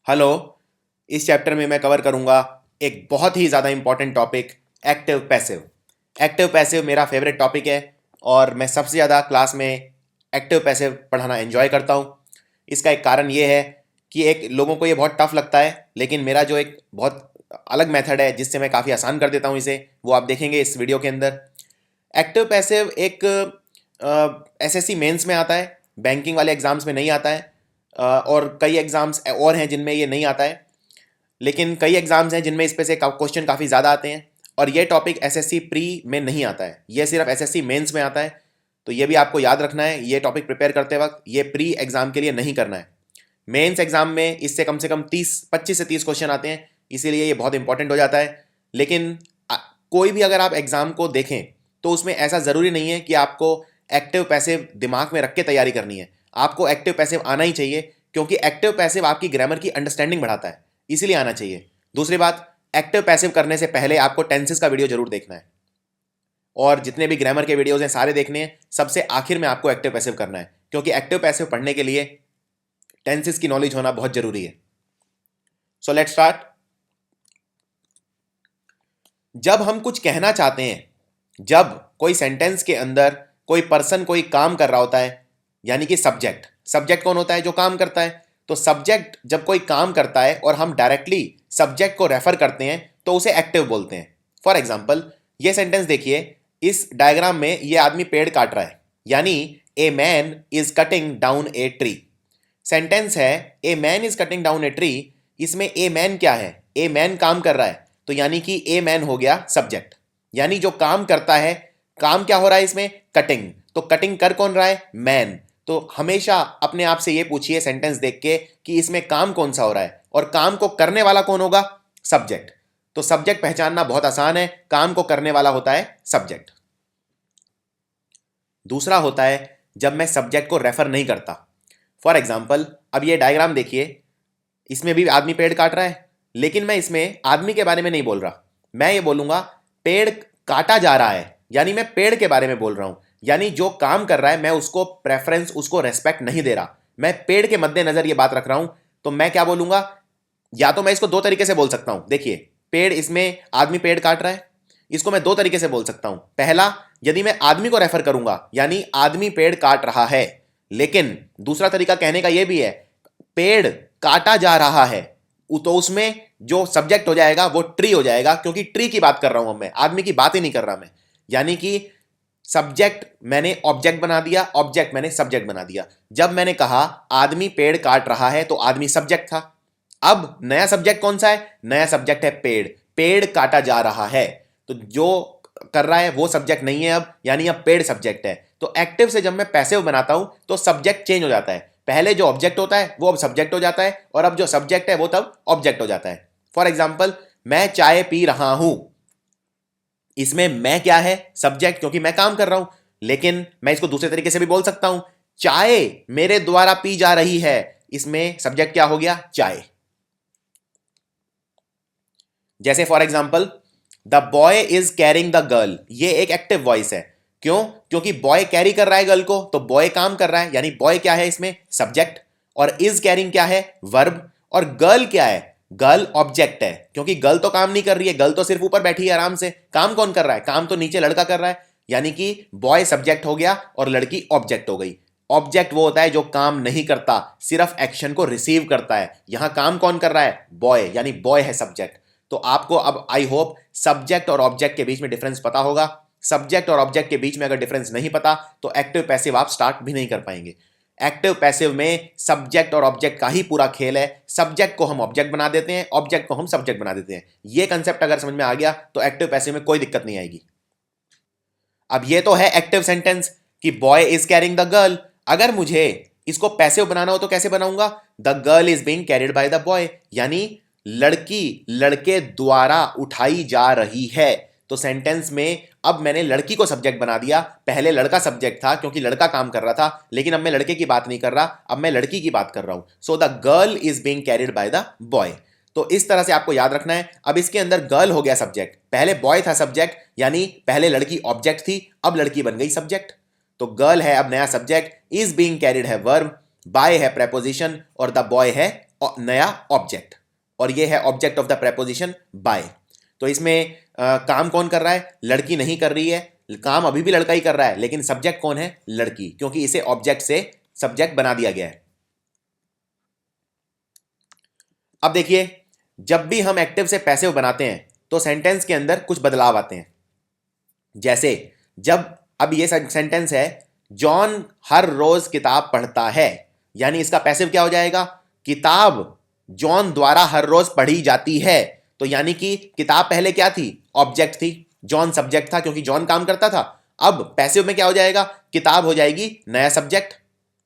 Hello. इस chapter में मैं कवर करूंगा एक बहुत ही ज़्यादा important topic, active passive. Active passive मेरा फेवरेट टॉपिक है और मैं सबसे ज़्यादा क्लास में एक्टिव पैसिव पढ़ाना एंजॉय करता हूं। इसका एक कारण ये है कि एक लोगों को ये बहुत टफ लगता है, लेकिन मेरा जो एक बहुत अलग मेथड है जिससे मैं काफ़ी आसान कर देता हूं इसे, वो आप देखेंगे इस वीडियो के अंदर। एक्टिव पैसिव एक एसएससी मेंस में आता है, बैंकिंग वाले एग्जाम्स में नहीं आता है। और कई एग्जाम्स और हैं जिनमें ये नहीं आता है, लेकिन कई एग्जाम्स हैं जिनमें इस पे से क्वेश्चन काफ़ी ज़्यादा आते हैं। और ये टॉपिक एसएससी प्री में नहीं आता है, ये सिर्फ एसएससी मेंस में आता है। तो ये भी आपको याद रखना है, ये टॉपिक प्रिपेयर करते वक्त ये प्री एग्जाम के लिए नहीं करना है। मेंस एग्जाम में इससे कम से कम 25 से 30 क्वेश्चन आते हैं, इसीलिए ये बहुत इंपॉर्टेंट हो जाता है। लेकिन कोई भी अगर आप एग्जाम को देखें तो उसमें ऐसा ज़रूरी नहीं है कि आपको एक्टिव पैसिव दिमाग में रख के तैयारी करनी है। आपको एक्टिव पैसिव आना ही चाहिए, क्योंकि एक्टिव पैसिव आपकी ग्रामर की अंडरस्टैंडिंग बढ़ाता है, इसीलिए आना चाहिए। दूसरी बात, एक्टिव पैसिव करने से पहले आपको टेंसेस का वीडियो जरूर देखना है, और जितने भी ग्रामर के वीडियोस हैं सारे देखने हैं। सबसे आखिर में आपको एक्टिव पैसिव करना है, क्योंकि एक्टिव पैसिव पढ़ने के लिए टेंसेस की नॉलेज होना बहुत जरूरी है। So let's start. जब हम कुछ कहना चाहते हैं, जब कोई सेंटेंस के अंदर कोई पर्सन कोई काम कर रहा होता है, यानी कि सब्जेक्ट। सब्जेक्ट कौन होता है? जो काम करता है। तो सब्जेक्ट जब कोई काम करता है और हम डायरेक्टली सब्जेक्ट को रेफर करते हैं तो उसे एक्टिव बोलते हैं। फॉर एग्जाम्पल, ये सेंटेंस देखिए, इस डायग्राम में ये आदमी पेड़ काट रहा है, यानी a man is cutting down a tree. Sentence है a man is cutting down a tree. इसमें ए मैन क्या है? ए मैन काम कर रहा है, तो यानी कि ए मैन हो गया सब्जेक्ट, यानी जो काम करता है। काम क्या हो रहा है इसमें? कटिंग। तो कटिंग कर कौन रहा है? मैन। तो हमेशा अपने आप से ये पूछिए सेंटेंस देख के कि इसमें काम कौन सा हो रहा है, और काम को करने वाला कौन होगा? सब्जेक्ट। तो सब्जेक्ट पहचानना बहुत आसान है, काम को करने वाला होता है सब्जेक्ट। दूसरा होता है जब मैं सब्जेक्ट को रेफर नहीं करता। फॉर एग्जाम्पल, अब ये डायग्राम देखिए, इसमें भी आदमी पेड़ काट रहा है, लेकिन मैं इसमें आदमी के बारे में नहीं बोल रहा। मैं ये बोलूंगा पेड़ काटा जा रहा है, यानी मैं पेड़ के बारे में बोल रहा हूं। यानी जो काम कर रहा है मैं उसको प्रेफरेंस, उसको रेस्पेक्ट नहीं दे रहा, मैं पेड़ के मद्देनजर ये बात रख रहा हूं। तो मैं क्या बोलूंगा? या तो मैं इसको दो तरीके से बोल सकता हूं। देखिए, पेड़, इसमें आदमी पेड़ काट रहा है, इसको मैं दो तरीके से बोल सकता हूं। पहला, यदि मैं आदमी को रेफर करूंगा, यानी आदमी पेड़ काट रहा है। लेकिन दूसरा तरीका कहने का यह भी है, पेड़ काटा जा रहा है, तो उसमें जो सब्जेक्ट हो जाएगा वो ट्री हो जाएगा, क्योंकि ट्री की बात कर रहा हूं मैं, आदमी की बात ही नहीं कर रहा मैं। यानी कि सब्जेक्ट मैंने ऑब्जेक्ट बना दिया, ऑब्जेक्ट मैंने सब्जेक्ट बना दिया। जब मैंने कहा आदमी पेड़ काट रहा है तो आदमी सब्जेक्ट था। अब नया सब्जेक्ट कौन सा है? नया सब्जेक्ट है पेड़। पेड़ काटा जा रहा है, तो जो कर रहा है वो सब्जेक्ट नहीं है अब, यानी अब पेड़ सब्जेक्ट है। तो एक्टिव से जब मैं पैसिव बनाता हूं तो सब्जेक्ट चेंज हो जाता है। पहले जो ऑब्जेक्ट होता है वो अब सब्जेक्ट हो जाता है, और अब जो सब्जेक्ट है वो तब ऑब्जेक्ट हो जाता है। फॉर एग्जाम्पल, मैं चाय पी रहा हूं, इसमें मैं क्या है? सब्जेक्ट, क्योंकि मैं काम कर रहा हूं। लेकिन मैं इसको दूसरे तरीके से भी बोल सकता हूं, चाय मेरे द्वारा पी जा रही है, इसमें सब्जेक्ट क्या हो गया? चाय। जैसे for example, the boy is carrying the girl, ये एक एक्टिव वॉइस है। क्यों? क्योंकि बॉय कैरी कर रहा है गर्ल को, तो बॉय काम कर रहा है, यानी बॉय क्या है इसमें? सब्जेक्ट। और इज कैरिंग क्या है? वर्ब। और गर्ल क्या है? गर्ल ऑब्जेक्ट है, क्योंकि गर्ल तो काम नहीं कर रही है, गर्ल तो सिर्फ ऊपर बैठी है आराम से। काम कौन कर रहा है? काम तो नीचे लड़का कर रहा है, यानी कि बॉय सब्जेक्ट हो गया और लड़की ऑब्जेक्ट हो गई। ऑब्जेक्ट वो होता है जो काम नहीं करता, सिर्फ एक्शन को रिसीव करता है। यहां काम कौन कर रहा है? बॉय, यानी बॉय है सब्जेक्ट। तो आपको अब आई होप सब्जेक्ट और ऑब्जेक्ट के बीच में डिफरेंस पता होगा। सब्जेक्ट और ऑब्जेक्ट के बीच में अगर डिफरेंस नहीं पता तो एक्टिव पैसिव आप स्टार्ट भी नहीं कर पाएंगे। एक्टिव पैसिव में सब्जेक्ट और ऑब्जेक्ट का ही पूरा खेल है। सब्जेक्ट को हम ऑब्जेक्ट बना देते हैं, ऑब्जेक्ट को हम सब्जेक्ट बना देते हैं। ये कंसेप्ट अगर समझ में आ गया तो एक्टिव पैसिव में कोई दिक्कत नहीं आएगी। अब ये तो है एक्टिव सेंटेंस कि boy is carrying the girl. अगर मुझे इसको पैसिव बनाना हो तो कैसे बनाऊंगा? The girl is being carried by the boy, यानी लड़की लड़के द्वारा उठाई जा रही है। तो सेंटेंस में अब मैंने लड़की को सब्जेक्ट बना दिया। पहले लड़का सब्जेक्ट था क्योंकि लड़का काम कर रहा था, लेकिन अब मैं लड़के की बात नहीं कर रहा, अब मैं लड़की की बात कर रहा हूं। So the girl is being carried by the boy. तो इस तरह से आपको याद रखना है। अब इसके अंदर गर्ल हो गया सब्जेक्ट, पहले बॉय था सब्जेक्ट, यानी पहले लड़की ऑब्जेक्ट थी, अब लड़की बन गई सब्जेक्ट। तो गर्ल है अब नया सब्जेक्ट, इज बीइंग कैरिड है वर्ब, बाय है प्रेपोजिशन, और द बॉय है नया ऑब्जेक्ट, और ये है object of the preposition by. तो इसमें काम कौन कर रहा है? लड़की नहीं कर रही है, काम अभी भी लड़का ही कर रहा है, लेकिन सब्जेक्ट कौन है? लड़की, क्योंकि इसे ऑब्जेक्ट से सब्जेक्ट बना दिया गया है। अब देखिए, जब भी हम एक्टिव से पैसिव बनाते हैं तो सेंटेंस के अंदर कुछ बदलाव आते हैं। जैसे जब अब ये सेंटेंस है, जॉन हर रोज किताब पढ़ता है, यानी इसका पैसिव क्या हो जाएगा? किताब जॉन द्वारा हर रोज पढ़ी जाती है। तो यानी कि किताब पहले क्या थी? ऑब्जेक्ट थी, जॉन सब्जेक्ट था, क्योंकि जॉन काम करता था। अब पैसिव में क्या हो जाएगा? किताब हो जाएगी नया सब्जेक्ट,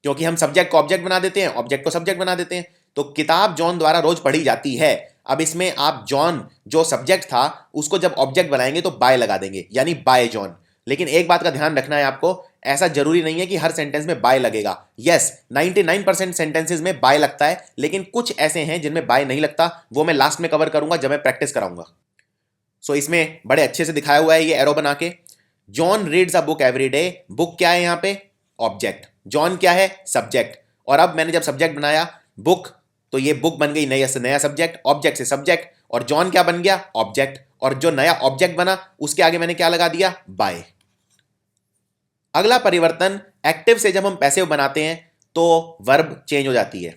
क्योंकि हम सब्जेक्ट को ऑब्जेक्ट बना देते हैं, ऑब्जेक्ट को सब्जेक्ट बना देते हैं। तो किताब जॉन द्वारा रोज पढ़ी जाती है। अब इसमें आप जॉन जो सब्जेक्ट था उसको जब ऑब्जेक्ट बनाएंगे तो बाय लगा देंगे, यानी बाय जॉन। लेकिन एक बात का ध्यान रखना है आपको, ऐसा जरूरी नहीं है कि हर सेंटेंस में बाय लगेगा। यस, 99% सेंटेंसेस में बाय लगता है, लेकिन कुछ ऐसे हैं जिनमें बाय नहीं लगता, वो मैं लास्ट में कवर करूंगा जब मैं प्रैक्टिस कराऊंगा। सो इसमें बड़े अच्छे से दिखाया हुआ है ये एरो बना के। John reads a book every day. Book क्या है यहाँ पे? ऑब्जेक्ट। जॉन क्या है? सब्जेक्ट। और अब मैंने जब सब्जेक्ट बनाया बुक, तो ये बुक बन गई नया से नया सब्जेक्ट, ऑब्जेक्ट से सब्जेक्ट, और जॉन क्या बन गया? ऑब्जेक्ट। और जो नया ऑब्जेक्ट बना उसके आगे मैंने क्या लगा दिया? बाय। अगला परिवर्तन, एक्टिव से जब हम पैसिव बनाते हैं तो वर्ब चेंज हो जाती है।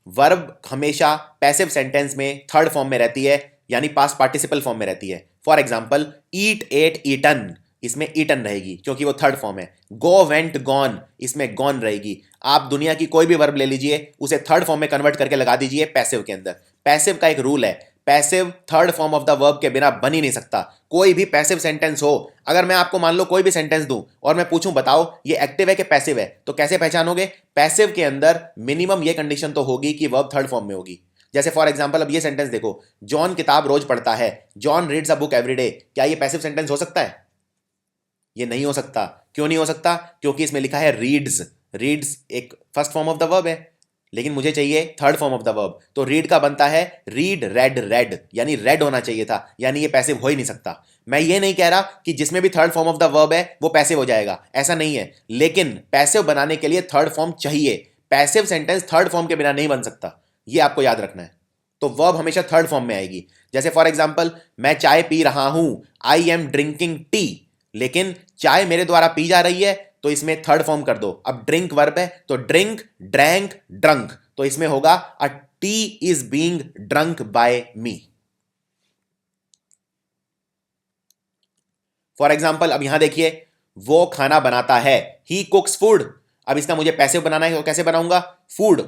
वर्ब हमेशा पैसिव सेंटेंस में थर्ड फॉर्म में रहती है, यानी पास्ट पार्टिसिपल फॉर्म में रहती है। For example, eat, ate, eaten, इसमें ईटन रहेगी क्योंकि वो थर्ड फॉर्म है। गो, वेंट, गॉन, इसमें गॉन रहेगी। आप दुनिया की कोई भी वर्ब ले लीजिए, उसे थर्ड फॉर्म में कन्वर्ट करके लगा दीजिए पैसिव के अंदर। पैसिव का एक रूल है, passive third form of the verb के बिना बन ही नहीं सकता। कोई भी पैसिव सेंटेंस हो, अगर मैं आपको मान लो कोई भी सेंटेंस दूं और मैं पूछूं बताओ ये एक्टिव है कि पैसिव है, तो कैसे पहचानोगे? पैसिव के अंदर मिनिमम ये कंडीशन तो होगी कि वर्ब थर्ड फॉर्म में होगी। जैसे फॉर एग्जांपल अब ये सेंटेंस देखो, जॉन किताब रोज पढ़ता है, John reads a book every day. क्या ये पैसिव सेंटेंस हो सकता है? ये नहीं हो सकता। क्यों नहीं हो सकता? क्योंकि इसमें लिखा है रीड्स। रीड्स एक first form of the verb है, लेकिन मुझे चाहिए third form of the verb. तो रीड का बनता है रीड, रेड, रेड, यानी रेड होना चाहिए था, यानी ये पैसिव हो ही नहीं सकता। मैं ये नहीं कह रहा कि जिसमें भी third form of the verb है वो पैसिव हो जाएगा, ऐसा नहीं है, लेकिन पैसिव बनाने के लिए थर्ड फॉर्म चाहिए। पैसिव सेंटेंस थर्ड फॉर्म के बिना नहीं बन सकता, ये आपको याद रखना है। तो वर्ब हमेशा थर्ड फॉर्म में आएगी। जैसे फॉर एग्जाम्पल, मैं चाय पी रहा हूं, आई एम ड्रिंकिंग टी, लेकिन चाय मेरे द्वारा पी जा रही है, तो इसमें थर्ड फॉर्म कर दो। अब ड्रिंक वर्ब है, तो ड्रिंक, ड्रैंक, ड्रंक, तो इसमें होगा a tea is being drunk by me. For example अब यहां देखिए, वो खाना बनाता है, ही कुक्स फूड। अब इसका मुझे पैसिव बनाना है, तो कैसे बनाऊंगा? फूड,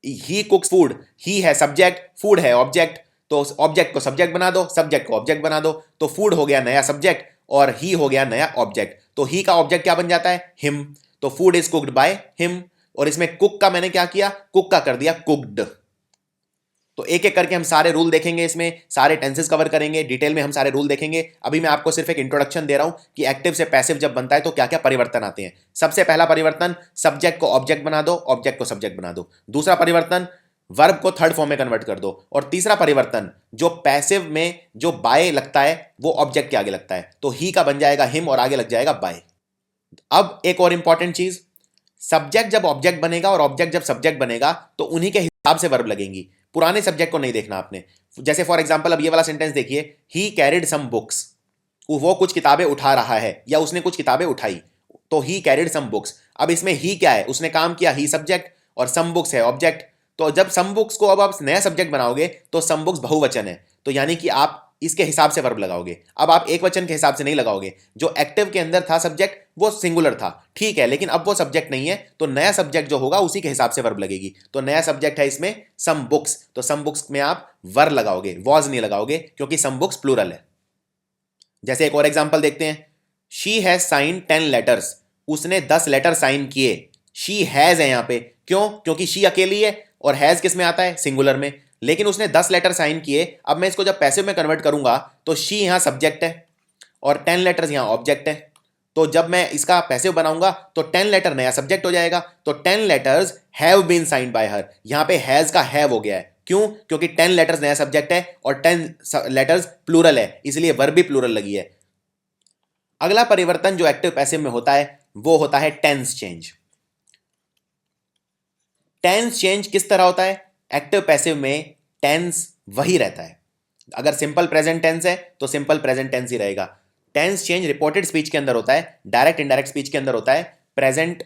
ही कुक्स फूड, ही है सब्जेक्ट, फूड है ऑब्जेक्ट, तो ऑब्जेक्ट को सब्जेक्ट बना दो, सब्जेक्ट को ऑब्जेक्ट बना दो, तो फूड हो गया नया सब्जेक्ट और ही हो गया नया ऑब्जेक्ट। तो ही का ऑब्जेक्ट क्या बन जाता है? हिम, तो food is cooked by him. और इसमें कुक का मैंने क्या किया? कुक का कर दिया कुक्ड। तो एक एक करके हम सारे रूल देखेंगे, इसमें सारे टेंसेस कवर करेंगे, डिटेल में हम सारे रूल देखेंगे। अभी मैं आपको सिर्फ एक इंट्रोडक्शन दे रहा हूं कि एक्टिव से पैसिव जब बनता है तो क्या क्या परिवर्तन आते हैं। सबसे पहला परिवर्तन, सब्जेक्ट को ऑब्जेक्ट बना दो, ऑब्जेक्ट को सब्जेक्ट बना दो। दूसरा परिवर्तन, वर्ब को थर्ड फॉर्म में कन्वर्ट कर दो। और तीसरा परिवर्तन, जो पैसिव में जो बाय लगता है वो ऑब्जेक्ट के आगे लगता है, तो ही का बन जाएगा हिम और आगे लग जाएगा बाय। अब एक और इंपॉर्टेंट चीज, सब्जेक्ट जब ऑब्जेक्ट बनेगा और ऑब्जेक्ट जब सब्जेक्ट बनेगा तो उन्हीं के हिसाब से वर्ब लगेंगी, पुराने सब्जेक्ट को नहीं देखना आपने। जैसे फॉर एग्जांपल अब ये वाला सेंटेंस देखिए, ही कैरिड सम बुक्स, वो कुछ किताबें उठा रहा है या उसने कुछ किताबें उठाई, तो ही कैरिड सम बुक्स। अब इसमें ही क्या है? उसने काम किया, ही सब्जेक्ट, और सम बुक्स है ऑब्जेक्ट। तो जब सम बुक्स को अब आप नया सब्जेक्ट बनाओगे तो सम बुक्स बहुवचन है, तो यानी कि आप इसके हिसाब से वर्ब लगाओगे। अब आप एक वचन के हिसाब से नहीं लगाओगे। जो एक्टिव के अंदर था सब्जेक्ट वो सिंगुलर था, ठीक है, लेकिन अब वो सब्जेक्ट नहीं है, तो नया सब्जेक्ट जो होगा उसी के हिसाब से वर्ब लगेगी। तो नया सब्जेक्ट है इसमें सम बुक्स, तो सम बुक्स में आप वर्ब लगाओगे, वॉज नहीं लगाओगे, क्योंकि सम बुक्स प्लूरल है। जैसे एक और एग्जाम्पल देखते हैं, शी हैज साइन 10 लेटर्स, उसने 10 लेटर साइन किए। शी हैज है यहां पे, क्यों? क्योंकि शी अकेली है और हैज किस में आता है? सिंगुलर में। लेकिन उसने 10 लेटर साइन किए। अब मैं इसको जब पैसिव में कन्वर्ट करूंगा तो शी यहां सब्जेक्ट है और 10 लेटर्स यहां ऑब्जेक्ट है। तो जब मैं इसका पैसिव बनाऊंगा तो 10 लेटर नया सब्जेक्ट हो जाएगा, तो 10 letters have been signed by her. यहां पे हैज का हैव हो गया है, क्यों? क्योंकि 10 लेटर्स नया सब्जेक्ट है और 10 लेटर्स प्लूरल है, इसलिए वर्ब भी प्लूरल लगी है। अगला परिवर्तन जो एक्टिव पैसिव में होता है वो होता है टेंस चेंज। टेंस चेंज किस तरह होता है? एक्टिव पैसिव में टेंस वही रहता है। अगर सिंपल प्रेजेंट टेंस है तो सिंपल प्रेजेंट टेंस ही रहेगा। टेंस चेंज रिपोर्टेड स्पीच के अंदर होता है, डायरेक्ट इनडायरेक्ट स्पीच के अंदर होता है, प्रेजेंट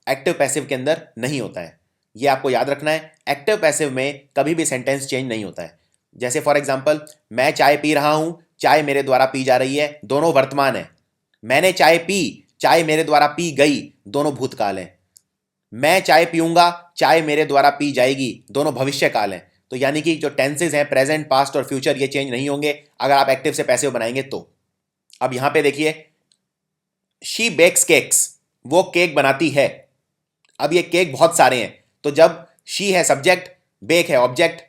एक्टिव पैसिव के अंदर नहीं होता है। ये आपको याद रखना है। एक्टिव पैसिव में कभी भी सेंटेंस चेंज नहीं होता है। जैसे फॉर एग्जांपल, मैं चाय पी रहा हूं, चाय मेरे द्वारा पी जा रही है, दोनों वर्तमान है। मैंने चाय पी, चाय मेरे द्वारा पी गई, दोनों भूतकाल है। मैं चाय पीऊंगा, चाय मेरे द्वारा पी जाएगी, दोनों भविष्य काल हैं। तो यानी कि जो टेंसेज हैं प्रेजेंट, पास्ट और फ्यूचर, ये चेंज नहीं होंगे अगर आप एक्टिव से पैसिव बनाएंगे तो। अब यहां पे देखिए, शी बेक्स केक्स, वो केक बनाती है। अब ये केक बहुत सारे हैं, तो जब शी है सब्जेक्ट, बेक है ऑब्जेक्ट,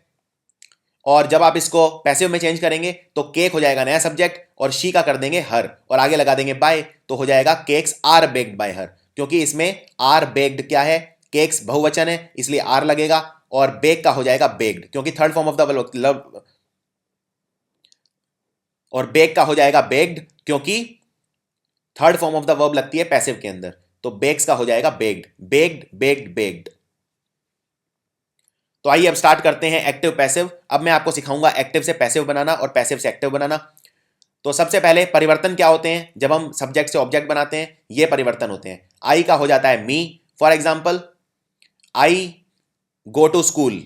और जब आप इसको पैसिव में चेंज करेंगे तो केक हो जाएगा नया सब्जेक्ट और शी का कर देंगे हर और आगे लगा देंगे बाय, तो हो जाएगा cakes are baked by her. क्योंकि इसमें आर बेक्ड क्या है, केक्स बहुवचन है, इसलिए आर लगेगा, और बेक का हो जाएगा बेक्ड, क्योंकि third form of the verb, और बेक का हो जाएगा बेक्ड क्योंकि third form of the verb लगती है पैसिव के अंदर। तो बेक्स का हो जाएगा बेक्ड, बेक्ड बेक्ड बेक्ड। तो आइए अब स्टार्ट करते हैं एक्टिव पैसिव। अब मैं आपको सिखाऊंगा एक्टिव से पैसिव बनाना और पैसिव से एक्टिव बनाना। तो सबसे पहले परिवर्तन क्या होते हैं जब हम सब्जेक्ट से ऑब्जेक्ट बनाते हैं, ये परिवर्तन होते हैं। आई का हो जाता है me. For example, I go to school,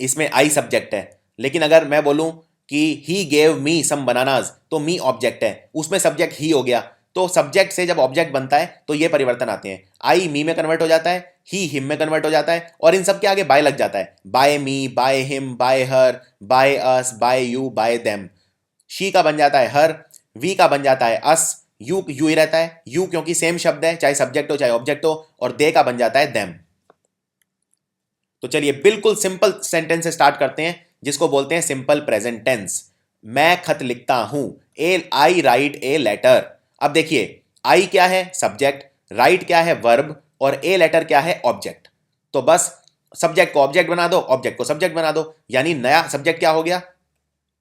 इसमें आई सब्जेक्ट है। लेकिन अगर मैं बोलूं कि he gave me some bananas, तो मी ऑब्जेक्ट है, उसमें सब्जेक्ट ही हो गया। तो सब्जेक्ट से जब ऑब्जेक्ट बनता है तो ये परिवर्तन आते हैं। आई मी में कन्वर्ट हो जाता है, ही हिम में कन्वर्ट हो जाता है, और इन सब के आगे बाय लग जाता है। By me, by him, by her, by us, by you, by them. She का बन जाता है हर, वी का बन जाता है अस, यू यू ही रहता है, यू क्योंकि सेम शब्द है, चाहे सब्जेक्ट हो चाहे ऑब्जेक्ट हो, और दे का बन जाता है देम। तो चलिए बिल्कुल सिंपल सेंटेंस से स्टार्ट करते हैं जिसको बोलते हैं सिंपल प्रेजेंट टेंस। मैं खत लिखता हूं, आई राइट ए लेटर। अब देखिए, आई क्या है सब्जेक्ट, राइट क्या है वर्ब, और ए लेटर क्या है ऑब्जेक्ट। तो बस सब्जेक्ट को ऑब्जेक्ट बना दो, ऑब्जेक्ट को सब्जेक्ट बना दो, यानी नया सब्जेक्ट क्या हो गया,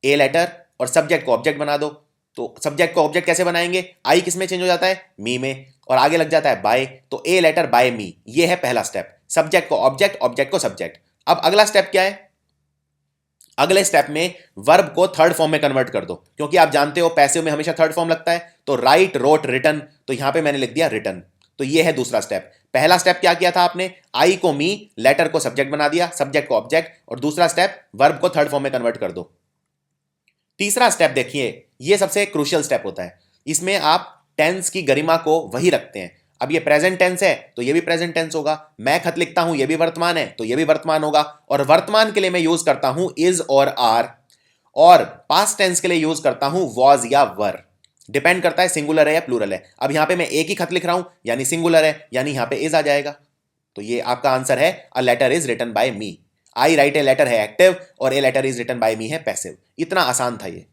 ए लेटर, और सब्जेक्ट को ऑब्जेक्ट बना दो। तो सब्जेक्ट को ऑब्जेक्ट कैसे बनाएंगे, आई किस में चेंज हो जाता है, मी में, और आगे लग जाता है बाय, तो ए लेटर बाय मी। ये है पहला स्टेप, सब्जेक्ट को ऑब्जेक्ट, ऑब्जेक्ट को सब्जेक्ट। अब अगला स्टेप क्या है, अगले स्टेप में वर्ब को थर्ड फॉर्म में कन्वर्ट कर दो, क्योंकि आप जानते हो पैसिव में हमेशा थर्ड फॉर्म लगता है। तो राइट, रोट, रिटन, तो यहां पे मैंने लिख दिया रिटन। तो ये है दूसरा स्टेप। पहला स्टेप क्या किया था आपने, आई को मी, लेटर को सब्जेक्ट बना दिया, सब्जेक्ट को ऑब्जेक्ट, और दूसरा स्टेप वर्ब को थर्ड फॉर्म में कन्वर्ट कर दो। तीसरा स्टेप देखिए, ये सबसे क्रूशियल स्टेप होता है। इसमें आप टेंस की गरिमा को वही रखते हैं। अब ये प्रेजेंट टेंस है तो ये भी प्रेजेंट टेंस होगा, मैं खत लिखता हूं ये भी वर्तमान है तो ये भी वर्तमान होगा, और वर्तमान के लिए मैं यूज करता हूं इज और आर, और पास्ट टेंस के लिए यूज करता हूं वॉज या वर। डिपेंड करता है सिंगुलर है या प्लूरल है। अब यहां पे मैं एक ही खत लिख रहा हूं यानी सिंगुलर है, यानी यहां पे इज आ जाएगा। तो ये आपका आंसर है, a letter is written by me. I write a letter है एक्टिव, और a letter is written by me है पैसिव। इतना आसान था ये।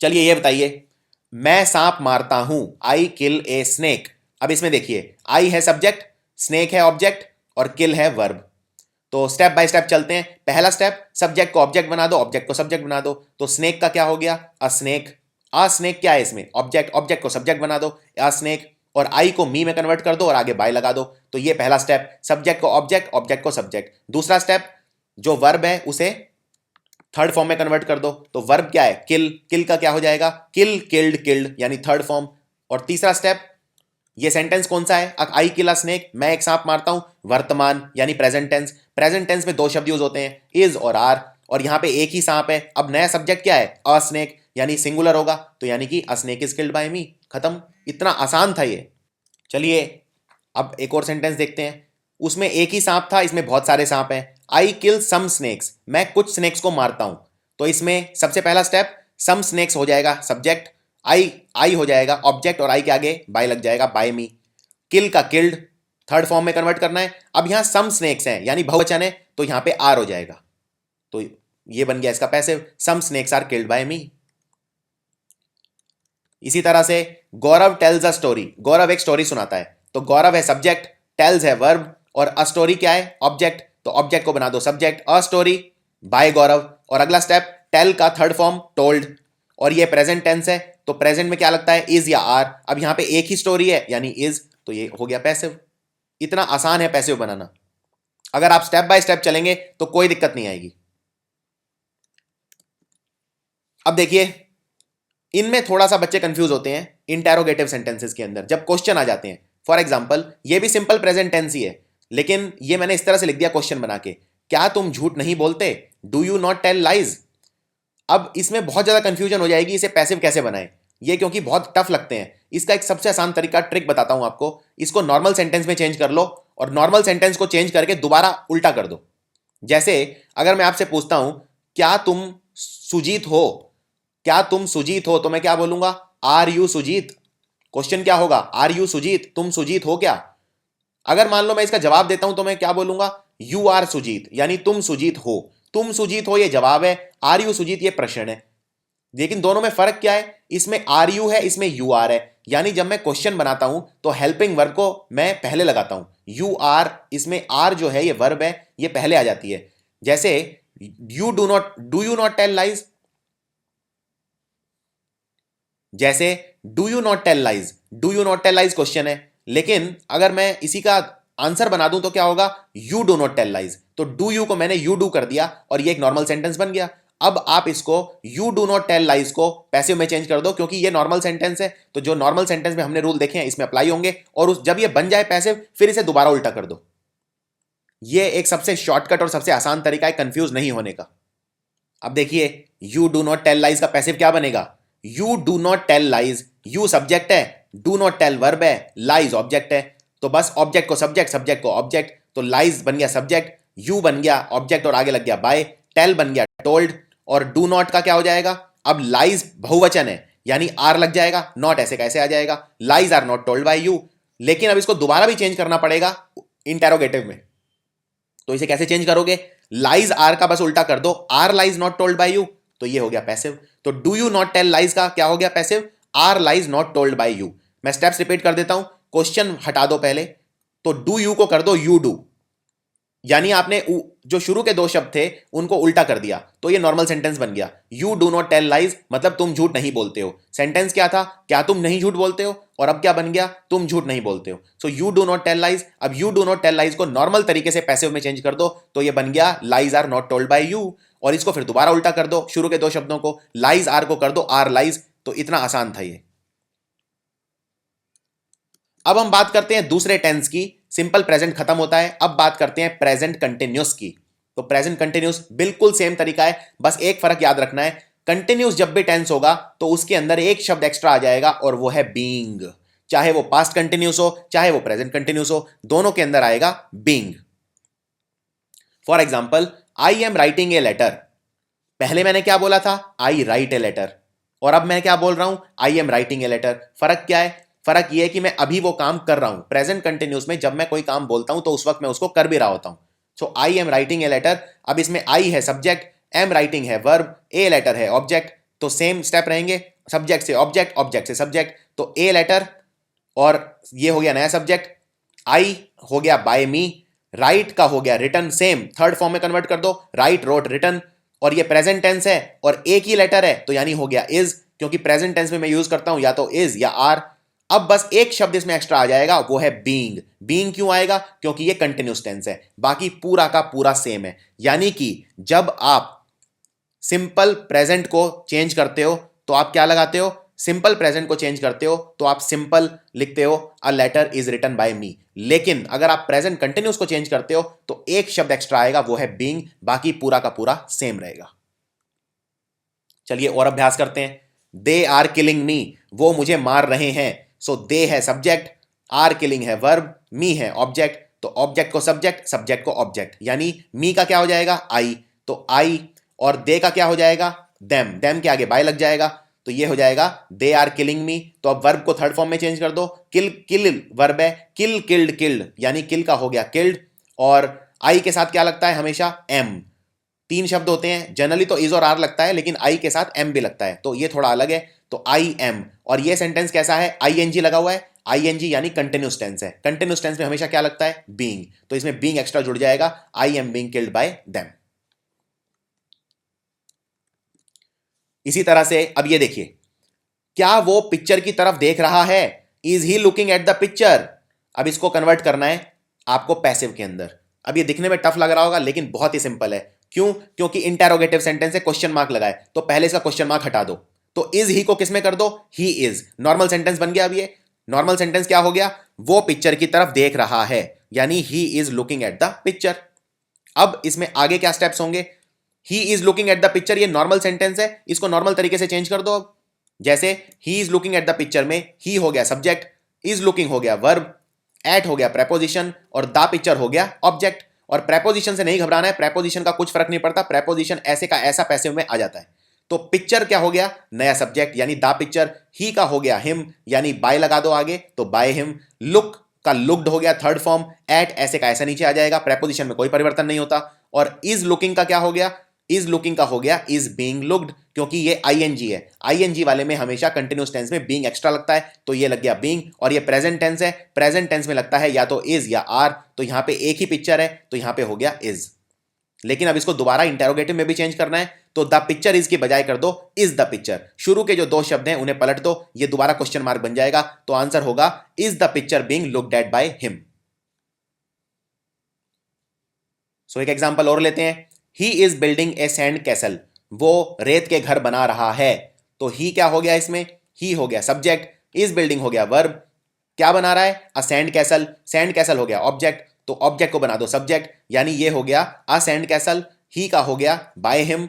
चलिए ये बताइए, मैं सांप मारता हूं, आई किल ए स्नेक। अब इसमें देखिए, आई है सब्जेक्ट, स्नेक है ऑब्जेक्ट, और किल है वर्ब। तो स्टेप बाय स्टेप चलते हैं। पहला स्टेप, सब्जेक्ट को ऑब्जेक्ट बना दो, ऑब्जेक्ट को सब्जेक्ट बना दो। तो स्नेक का क्या हो गया, अ स्नेक। अ स्नेक क्या है इसमें, ऑब्जेक्ट, ऑब्जेक्ट को सब्जेक्ट बना दो, अ स्नेक, और आई को मी में कन्वर्ट कर दो और आगे बाय लगा दो। तो ये पहला स्टेप, सब्जेक्ट को ऑब्जेक्ट, ऑब्जेक्ट को सब्जेक्ट। दूसरा स्टेप, जो वर्ब है उसे थर्ड फॉर्म में कन्वर्ट कर दो। तो वर्ब क्या है, किल, किल का क्या हो जाएगा, किल, किल्ड, किल्ड, यानी थर्ड फॉर्म। और तीसरा स्टेप, ये सेंटेंस कौन सा है, आई किल अ स्नेक, मैं एक सांप मारता हूं, वर्तमान यानी प्रेजेंट टेंस। प्रेजेंट टेंस में दो शब्द यूज होते हैं, इज और आर, और यहां पे एक ही सांप है। अब नया सब्जेक्ट क्या है, अ स्नेक, यानी सिंगुलर होगा, तो यानी कि a snake is killed by me. खत्म, इतना आसान था ये। चलिए अब एक और सेंटेंस देखते हैं। उसमें एक ही सांप था, इसमें बहुत सारे सांप हैं। आई किल सम स्नेक्स, मैं कुछ स्नेक्स को मारता हूं। तो इसमें सबसे पहला स्टेप, सम स्नेक्स हो जाएगा सब्जेक्ट, आई हो जाएगा ऑब्जेक्ट, और आई के आगे बाय लग जाएगा बाय मी। किल का किल्ड थर्ड फॉर्म में कन्वर्ट करना है। अब यहां सम स्नेक्स हैं यानी बहुवचन है, तो यहां पे आर हो जाएगा। तो ये बन गया इसका passive, some snakes are killed by me. इसी तरह से गौरव टेल्स अ स्टोरी, गौरव एक स्टोरी सुनाता है। तो गौरव है सब्जेक्ट, टेल्स है वर्ब, और अ स्टोरी क्या है, ऑब्जेक्ट। तो ऑब्जेक्ट को बना दो सब्जेक्ट, अ स्टोरी बाय गौरव, और अगला स्टेप, टेल का थर्ड फॉर्म टोल्ड, और ये प्रेजेंट टेंस है तो प्रेजेंट में क्या लगता है, इज या आर। अब यहां पे एक ही स्टोरी है यानी इज, तो ये हो गया पैसिव। इतना आसान है पैसिव बनाना। अगर आप स्टेप बाय स्टेप चलेंगे तो कोई दिक्कत नहीं आएगी। अब देखिए, इनमें थोड़ा सा बच्चे कंफ्यूज होते हैं इंटेरोगेटिव सेंटेंसेस के अंदर जब क्वेश्चन आ जाते हैं। फॉर एग्जांपल, ये भी सिंपल प्रेजेंट टेंस ही है, लेकिन ये मैंने इस तरह से लिख दिया क्वेश्चन बना के, क्या तुम झूठ नहीं बोलते, do you not tell lies. अब इसमें बहुत ज्यादा कंफ्यूजन हो जाएगी, इसे पैसिव कैसे बनाएं ये, क्योंकि बहुत टफ लगते हैं। इसका एक सबसे आसान तरीका, ट्रिक बताता हूं आपको। इसको नॉर्मल सेंटेंस में चेंज कर लो और नॉर्मल सेंटेंस को चेंज करके दोबारा उल्टा कर दो। जैसे अगर मैं आपसे पूछता हूं, क्या तुम सुजीत हो, क्या तुम सुजीत हो, तो मैं क्या बोलूंगा, आर यू सुजीत। क्वेश्चन क्या होगा, आर यू सुजीत, तुम सुजीत हो क्या। अगर मान लो मैं इसका जवाब देता हूं तो मैं क्या बोलूंगा, यू आर सुजीत, यानी तुम सुजीत हो। तुम सुजीत हो ये जवाब है, आर यू सुजीत ये प्रश्न है। लेकिन दोनों में फर्क क्या है, इसमें आर यू है, इसमें यू आर है। यानी जब मैं क्वेश्चन बनाता हूं तो हेल्पिंग वर्ब को मैं पहले लगाता हूं, यू आर, इसमें आर जो है ये वर्ब है, ये पहले आ जाती है। जैसे you do not, do you not tell lies, जैसे do you not tell lies, do you not tell lies question है, लेकिन अगर मैं इसी का आंसर बना दूं तो क्या होगा, you do not tell lies. तो डू यू को मैंने यू डू कर दिया और ये एक नॉर्मल सेंटेंस बन गया। अब आप इसको you do not tell lies को पैसिव में चेंज कर दो, क्योंकि ये नॉर्मल सेंटेंस है, तो जो नॉर्मल सेंटेंस में हमने रूल देखे हैं इसमें अप्लाई होंगे, और उस जब ये बन जाए पैसिव फिर इसे दोबारा उल्टा कर दो। ये एक सबसे शॉर्टकट और सबसे आसान तरीका है कंफ्यूज नहीं होने का। अब देखिए, you do not tell lies का पैसिव क्या बनेगा, you do not tell lies, you subject है, डू नॉट टेल वर्ब है, लाइज ऑब्जेक्ट है। तो बस ऑब्जेक्ट को सब्जेक्ट, सब्जेक्ट को ऑब्जेक्ट, तो लाइज बन गया सब्जेक्ट, यू बन गया ऑब्जेक्ट और आगे लग गया बाय, टेल बन गया टोल्ड, और डू नॉट का क्या हो जाएगा, अब लाइज बहुवचन है यानी आर लग जाएगा, नॉट ऐसे कैसे आ जाएगा, lies are not told by you. लेकिन अब इसको दोबारा भी चेंज करना पड़ेगा इंटेरोगेटिव में, तो इसे कैसे चेंज करोगे, लाइज आर का बस उल्टा कर दो, are lies not told by you, तो ये हो गया पैसिव। तो do you not tell lies का क्या हो गया passive, are lies not told by you. मैं स्टेप्स रिपीट कर देता हूं, क्वेश्चन हटा दो पहले, तो डू यू को कर दो यू डू, यानी आपने जो शुरू के दो शब्द थे उनको उल्टा कर दिया, तो ये नॉर्मल सेंटेंस बन गया, you do not tell lies, मतलब तुम झूठ नहीं बोलते हो। सेंटेंस क्या था, क्या तुम नहीं झूठ बोलते हो, और अब क्या बन गया, तुम झूठ नहीं बोलते हो। So you do not tell lies, अब you do not tell lies को नॉर्मल तरीके से पैसिव में चेंज कर दो, तो ये बन गया lies are not told by you, और इसको फिर दोबारा उल्टा कर दो, शुरू के दो शब्दों को, लाइज आर को कर दो आर लाइज, तो इतना आसान था ये। अब हम बात करते हैं दूसरे टेंस की, सिंपल प्रेजेंट खत्म होता है, अब बात करते हैं प्रेजेंट कंटिन्यूस की। तो प्रेजेंट कंटिन्यूस बिल्कुल सेम तरीका है, बस एक फर्क याद रखना है, कंटिन्यूस जब भी टेंस होगा तो उसके अंदर एक शब्द एक्स्ट्रा आ जाएगा और वो है बीइंग। चाहे वो पास्ट कंटिन्यूस हो चाहे वो प्रेजेंट कंटिन्यूस हो, दोनों के अंदर आएगा being. For example, I am writing a letter, पहले मैंने क्या बोला था, आई राइट ए लेटर, और अब मैं क्या बोल रहा हूं, I am writing a letter. फर्क क्या है, फर्क यह है कि मैं अभी वो काम कर रहा हूं। प्रेजेंट कंटिन्यूस में जब मैं कोई काम बोलता हूं तो उस वक्त मैं उसको कर भी रहा होता हूं। So I am writing a letter, अब इसमें आई है सब्जेक्ट, एम राइटिंग है वर्ब, ए लेटर है ऑब्जेक्ट, तो सेम स्टेप रहेंगे, सब्जेक्ट से ऑब्जेक्ट, ऑब्जेक्ट से सब्जेक्ट, तो ए लेटर और ये हो गया नया सब्जेक्ट, आई हो गया बाय मी, राइट का हो गया रिटन, सेम थर्ड फॉर्म में कन्वर्ट कर दो, राइट रोट रिटन, और ये प्रेजेंट टेंस है और एक ही लेटर है तो यानी हो गया इज, क्योंकि प्रेजेंट टेंस में मैं यूज करता हूं या तो इज या आर। अब बस एक शब्द इसमें एक्स्ट्रा आ जाएगा, वो है बीइंग। बीइंग क्यों आएगा, क्योंकि ये कंटिन्यूस टेंस है, बाकी पूरा का पूरा सेम है। यानी कि जब आप सिंपल प्रेजेंट को चेंज करते हो तो आप क्या लगाते हो, सिंपल प्रेजेंट को चेंज करते हो तो आप सिंपल लिखते हो a letter is written by me. लेकिन अगर आप प्रेजेंट कंटिन्यूस को चेंज करते हो तो एक शब्द एक्स्ट्रा आएगा, वो है बीइंग, बाकी पूरा का पूरा सेम रहेगा। चलिए और अभ्यास करते हैं। दे आर किलिंग मी, वो मुझे मार रहे हैं। सो दे है सब्जेक्ट, आर किलिंग है वर्ब, मी है ऑब्जेक्ट, तो ऑब्जेक्ट को सब्जेक्ट, सब्जेक्ट को ऑब्जेक्ट, यानी मी का क्या हो जाएगा, आई, तो आई, और दे का क्या हो जाएगा, देम, देम के आगे बाय लग जाएगा, तो ये हो जाएगा दे आर किलिंग मी। तो अब वर्ब को थर्ड फॉर्म में चेंज कर दो, किल, किल वर्ब है, किल किल्ड किल्ड, यानी किल का हो गया किल्ड, और आई के साथ क्या लगता है हमेशा, एम। तीन शब्द होते हैं जनरली तो इज और आर लगता है, लेकिन आई के साथ एम भी लगता है, तो ये थोड़ा अलग है, तो आई एम। और ये सेंटेंस कैसा है, आई एन जी लगा हुआ है, आई एन जी यानी कंटिन्यूस टेंस है, कंटिन्यूस टेंस में हमेशा क्या लगता है, बीइंग, तो इसमें बीइंग एक्स्ट्रा जुड़ जाएगा, I am being killed by them. इसी तरह से अब ये देखिए, क्या वो पिक्चर की तरफ देख रहा है, is he looking at the picture. अब इसको कन्वर्ट करना है आपको पैसिव के अंदर। अब ये दिखने में टफ लग रहा होगा लेकिन बहुत ही सिंपल है। क्यों? क्योंकि इंटेरोगेटिव सेंटेंस है, क्वेश्चन मार्क लगाए, तो पहले इसका क्वेश्चन मार्क हटा दो, तो इज ही को किस में कर दो? He is. नॉर्मल सेंटेंस बन गया। अब ये नॉर्मल सेंटेंस क्या हो गया? वो पिक्चर की तरफ देख रहा है, यानी he is looking at the picture. अब इसमें आगे क्या स्टेप्स होंगे? He is looking at the picture, ये नॉर्मल सेंटेंस है, इसको नॉर्मल तरीके से चेंज कर दो। अब जैसे he is looking at the picture में ही हो गया सब्जेक्ट, इज लुकिंग हो गया वर्ब, एट हो गया प्रेपोजिशन और द पिक्चर हो गया ऑब्जेक्ट। और प्रेपोजिशन से नहीं घबराना है, प्रेपोजिशन का कुछ फर्क नहीं पड़ता, प्रेपोजिशन ऐसे का ऐसा पैसिव में आ जाता है। तो पिक्चर क्या हो गया? नया सब्जेक्ट यानी द पिक्चर। ही का हो गया हिम यानी बाय लगा दो आगे, तो बाय हिम। लुक का लुक्ड हो गया थर्ड फॉर्म, एट ऐसे का ऐसा नीचे आ जाएगा, प्रेपोजिशन में कोई परिवर्तन नहीं होता। और इज लुकिंग का क्या हो गया? इज लुकिंग का हो गया इज बीइंग लुक्ड, क्योंकि ये आईएनजी है, आईएनजी वाले में हमेशा कंटिन्यूस टेंस में बीइंग एक्स्ट्रा लगता है, तो ये लग गया बीइंग। और ये प्रेजेंट टेंस है, प्रेजेंट टेंस में लगता है या तो इज या आर, तो यहां पे एक ही पिक्चर है तो यहां पे हो गया इज। लेकिन अब इसको दोबारा इंटेरोगेटिव में भी चेंज करना है, तो द पिक्चर इज की बजाय कर दो इज द पिक्चर। शुरू के जो दो शब्द हैं उन्हें पलट दो, ये दोबारा क्वेश्चन मार्क बन जाएगा, तो आंसर होगा is the picture being looked at by him. So एक एग्जांपल और लेते हैं। He is building a sand castle, वो रेत के घर बना रहा है, तो ही क्या हो गया इसमें? ही हो गया सब्जेक्ट, इज बिल्डिंग हो गया वर्ब, क्या बना रहा है? अ सैंड कैसल, सैंड कैसल हो गया ऑब्जेक्ट, तो ऑब्जेक्ट को बना दो सब्जेक्ट, यानी ये हो गया अ सैंड कैसल। ही का हो गया by him.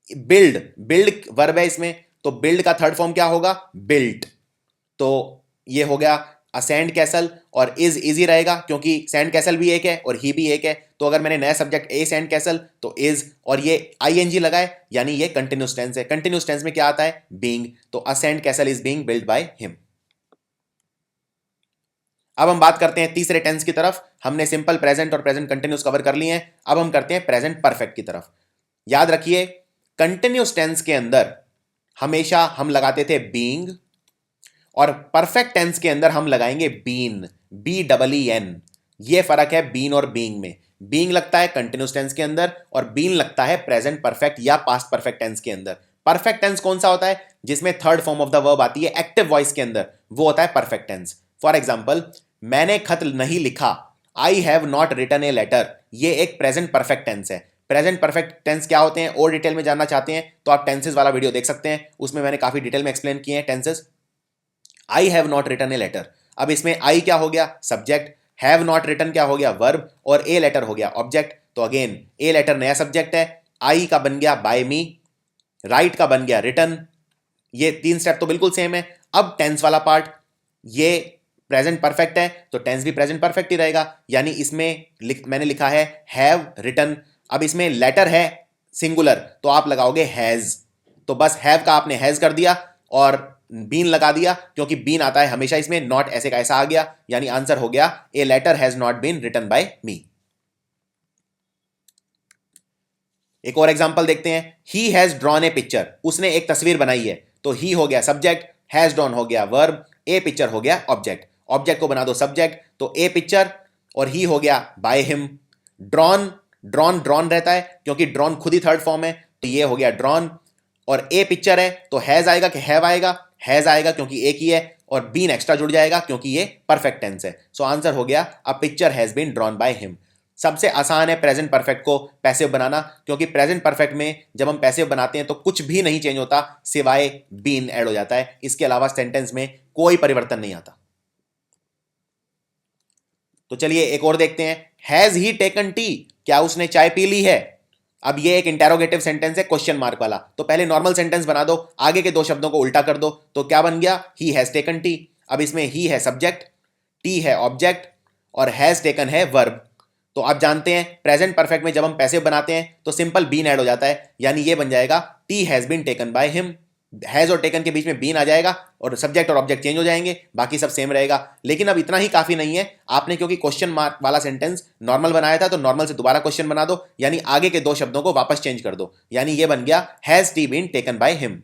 Build, build verb है इसमें, तो बिल्ड का थर्ड फॉर्म क्या होगा? बिल्ट, तो ये हो गया अ सैंड कैसल। और इज इजी रहेगा क्योंकि सैंड कैसल भी एक है और ही भी एक है, तो अगर मैंने नया सब्जेक्ट ए सैंड कैसल तो इज, और ये आईएनजी लगाए यानी ये कंटिन्यूस टेंस है। कंटिन्यूस टेंस में क्या आता है? बीइंग, तो अ sand castle is being build by him. अब हम बात करते हैं तीसरे टेंस की तरफ। हमने सिंपल प्रेजेंट और प्रेजेंट कंटिन्यूस कवर कर लिए हैं, अब हम करते हैं प्रेजेंट परफेक्ट की तरफ। याद रखिए कंटिन्यूस टेंस के अंदर हमेशा हम लगाते थे बीइंग, और परफेक्ट टेंस के अंदर हम लगाएंगे been, B double E N. ये फर्क है बीन और बीइंग में। बीइंग लगता है कंटिन्यूस टेंस के अंदर और बीन लगता है प्रेजेंट परफेक्ट या पास्ट परफेक्ट टेंस के अंदर। परफेक्ट टेंस कौन सा होता है? जिसमें third form of the verb आती है एक्टिव वॉइस के अंदर, वो होता है परफेक्ट टेंस। फॉर एग्जाम्पल, मैंने खत नहीं लिखा, I have not written a letter, ये एक प्रेजेंट परफेक्ट टेंस है। प्रेजेंट परफेक्ट टेंस क्या होते हैं और डिटेल में जानना चाहते हैं तो आप टेंसेस वाला वीडियो देख सकते हैं, उसमें मैंने काफी डिटेल में एक्सप्लेन किए हैं tenses. I have not written a letter, अब इसमें आई क्या हो गया? सब्जेक्ट, हैव नॉट रिटन क्या हो गया? वर्ब, और ए लेटर हो गया ऑब्जेक्ट। तो अगेन ए लेटर नया सब्जेक्ट है, आई का बन गया बाय मी, राइट का बन गया रिटन। ये तीन स्टेप तो बिल्कुल सेम है। अब टेंस वाला पार्ट, ये प्रेजेंट परफेक्ट है तो टेंस भी प्रेजेंट परफेक्ट ही रहेगा, यानी इसमें मैंने लिखा है हैव रिटन। अब इसमें लेटर है सिंगुलर तो आप लगाओगे हैज, तो बस हैव का आपने हैज कर दिया और बीन लगा दिया, क्योंकि बीन आता है हमेशा इसमें, नॉट ऐसे का ऐसा आ गया, यानी आंसर हो गया a letter has not been written by me. एक और एग्जांपल देखते हैं। He has drawn a picture, उसने एक तस्वीर बनाई है, तो ही हो गया सब्जेक्ट, हैज ड्रॉन हो गया वर्ब, ए पिक्चर हो गया ऑब्जेक्ट। ऑब्जेक्ट को बना दो सब्जेक्ट, तो ए पिक्चर और ही हो गया by him. Drawn, drawn drawn रहता है क्योंकि ड्रॉन खुद ही थर्ड फॉर्म है, तो ये हो गया ड्रॉन। और ए पिक्चर है तो हैज आएगा कि हैव आएगा? हैज आएगा क्योंकि एक ही है, और बीन एक्स्ट्रा जुड़ जाएगा क्योंकि ये परफेक्ट टेंस है। सो आंसर हो गया a picture has been drawn by him. सबसे आसान है प्रेजेंट परफेक्ट को पैसिव बनाना, क्योंकि प्रेजेंट परफेक्ट में जब हम पैसिव बनाते हैं तो कुछ भी नहीं चेंज होता सिवाय बीन ऐड हो जाता है, इसके अलावा सेंटेंस में कोई परिवर्तन नहीं आता। तो चलिए एक और देखते हैं। हैज ही टेकन टी, क्या उसने चाय पी ली है? अब ये एक इंटेरोगेटिव सेंटेंस है क्वेश्चन मार्क वाला, तो पहले नॉर्मल सेंटेंस बना दो, आगे के दो शब्दों को उल्टा कर दो, तो क्या बन गया? He has taken T. अब इसमें ही है सब्जेक्ट, टी है ऑब्जेक्ट और हैज टेकन है वर्ब। तो आप जानते हैं प्रेजेंट परफेक्ट में जब हम पैसिव बनाते हैं तो सिंपल बीन ऐड हो जाता है, यानी ये बन जाएगा tea has been taken by him. Has और टेकन के बीच में बीन आ जाएगा और सब्जेक्ट और ऑब्जेक्ट चेंज हो जाएंगे, बाकी सब सेम रहेगा। लेकिन अब इतना ही काफी नहीं है, आपने क्योंकि क्वेश्चन मार्क वाला सेंटेंस नॉर्मल बनाया था तो नॉर्मल से दोबारा क्वेश्चन बना दो, यानी आगे के दो शब्दों को वापस चेंज कर दो, यानी ये बन गया has tea been taken by him.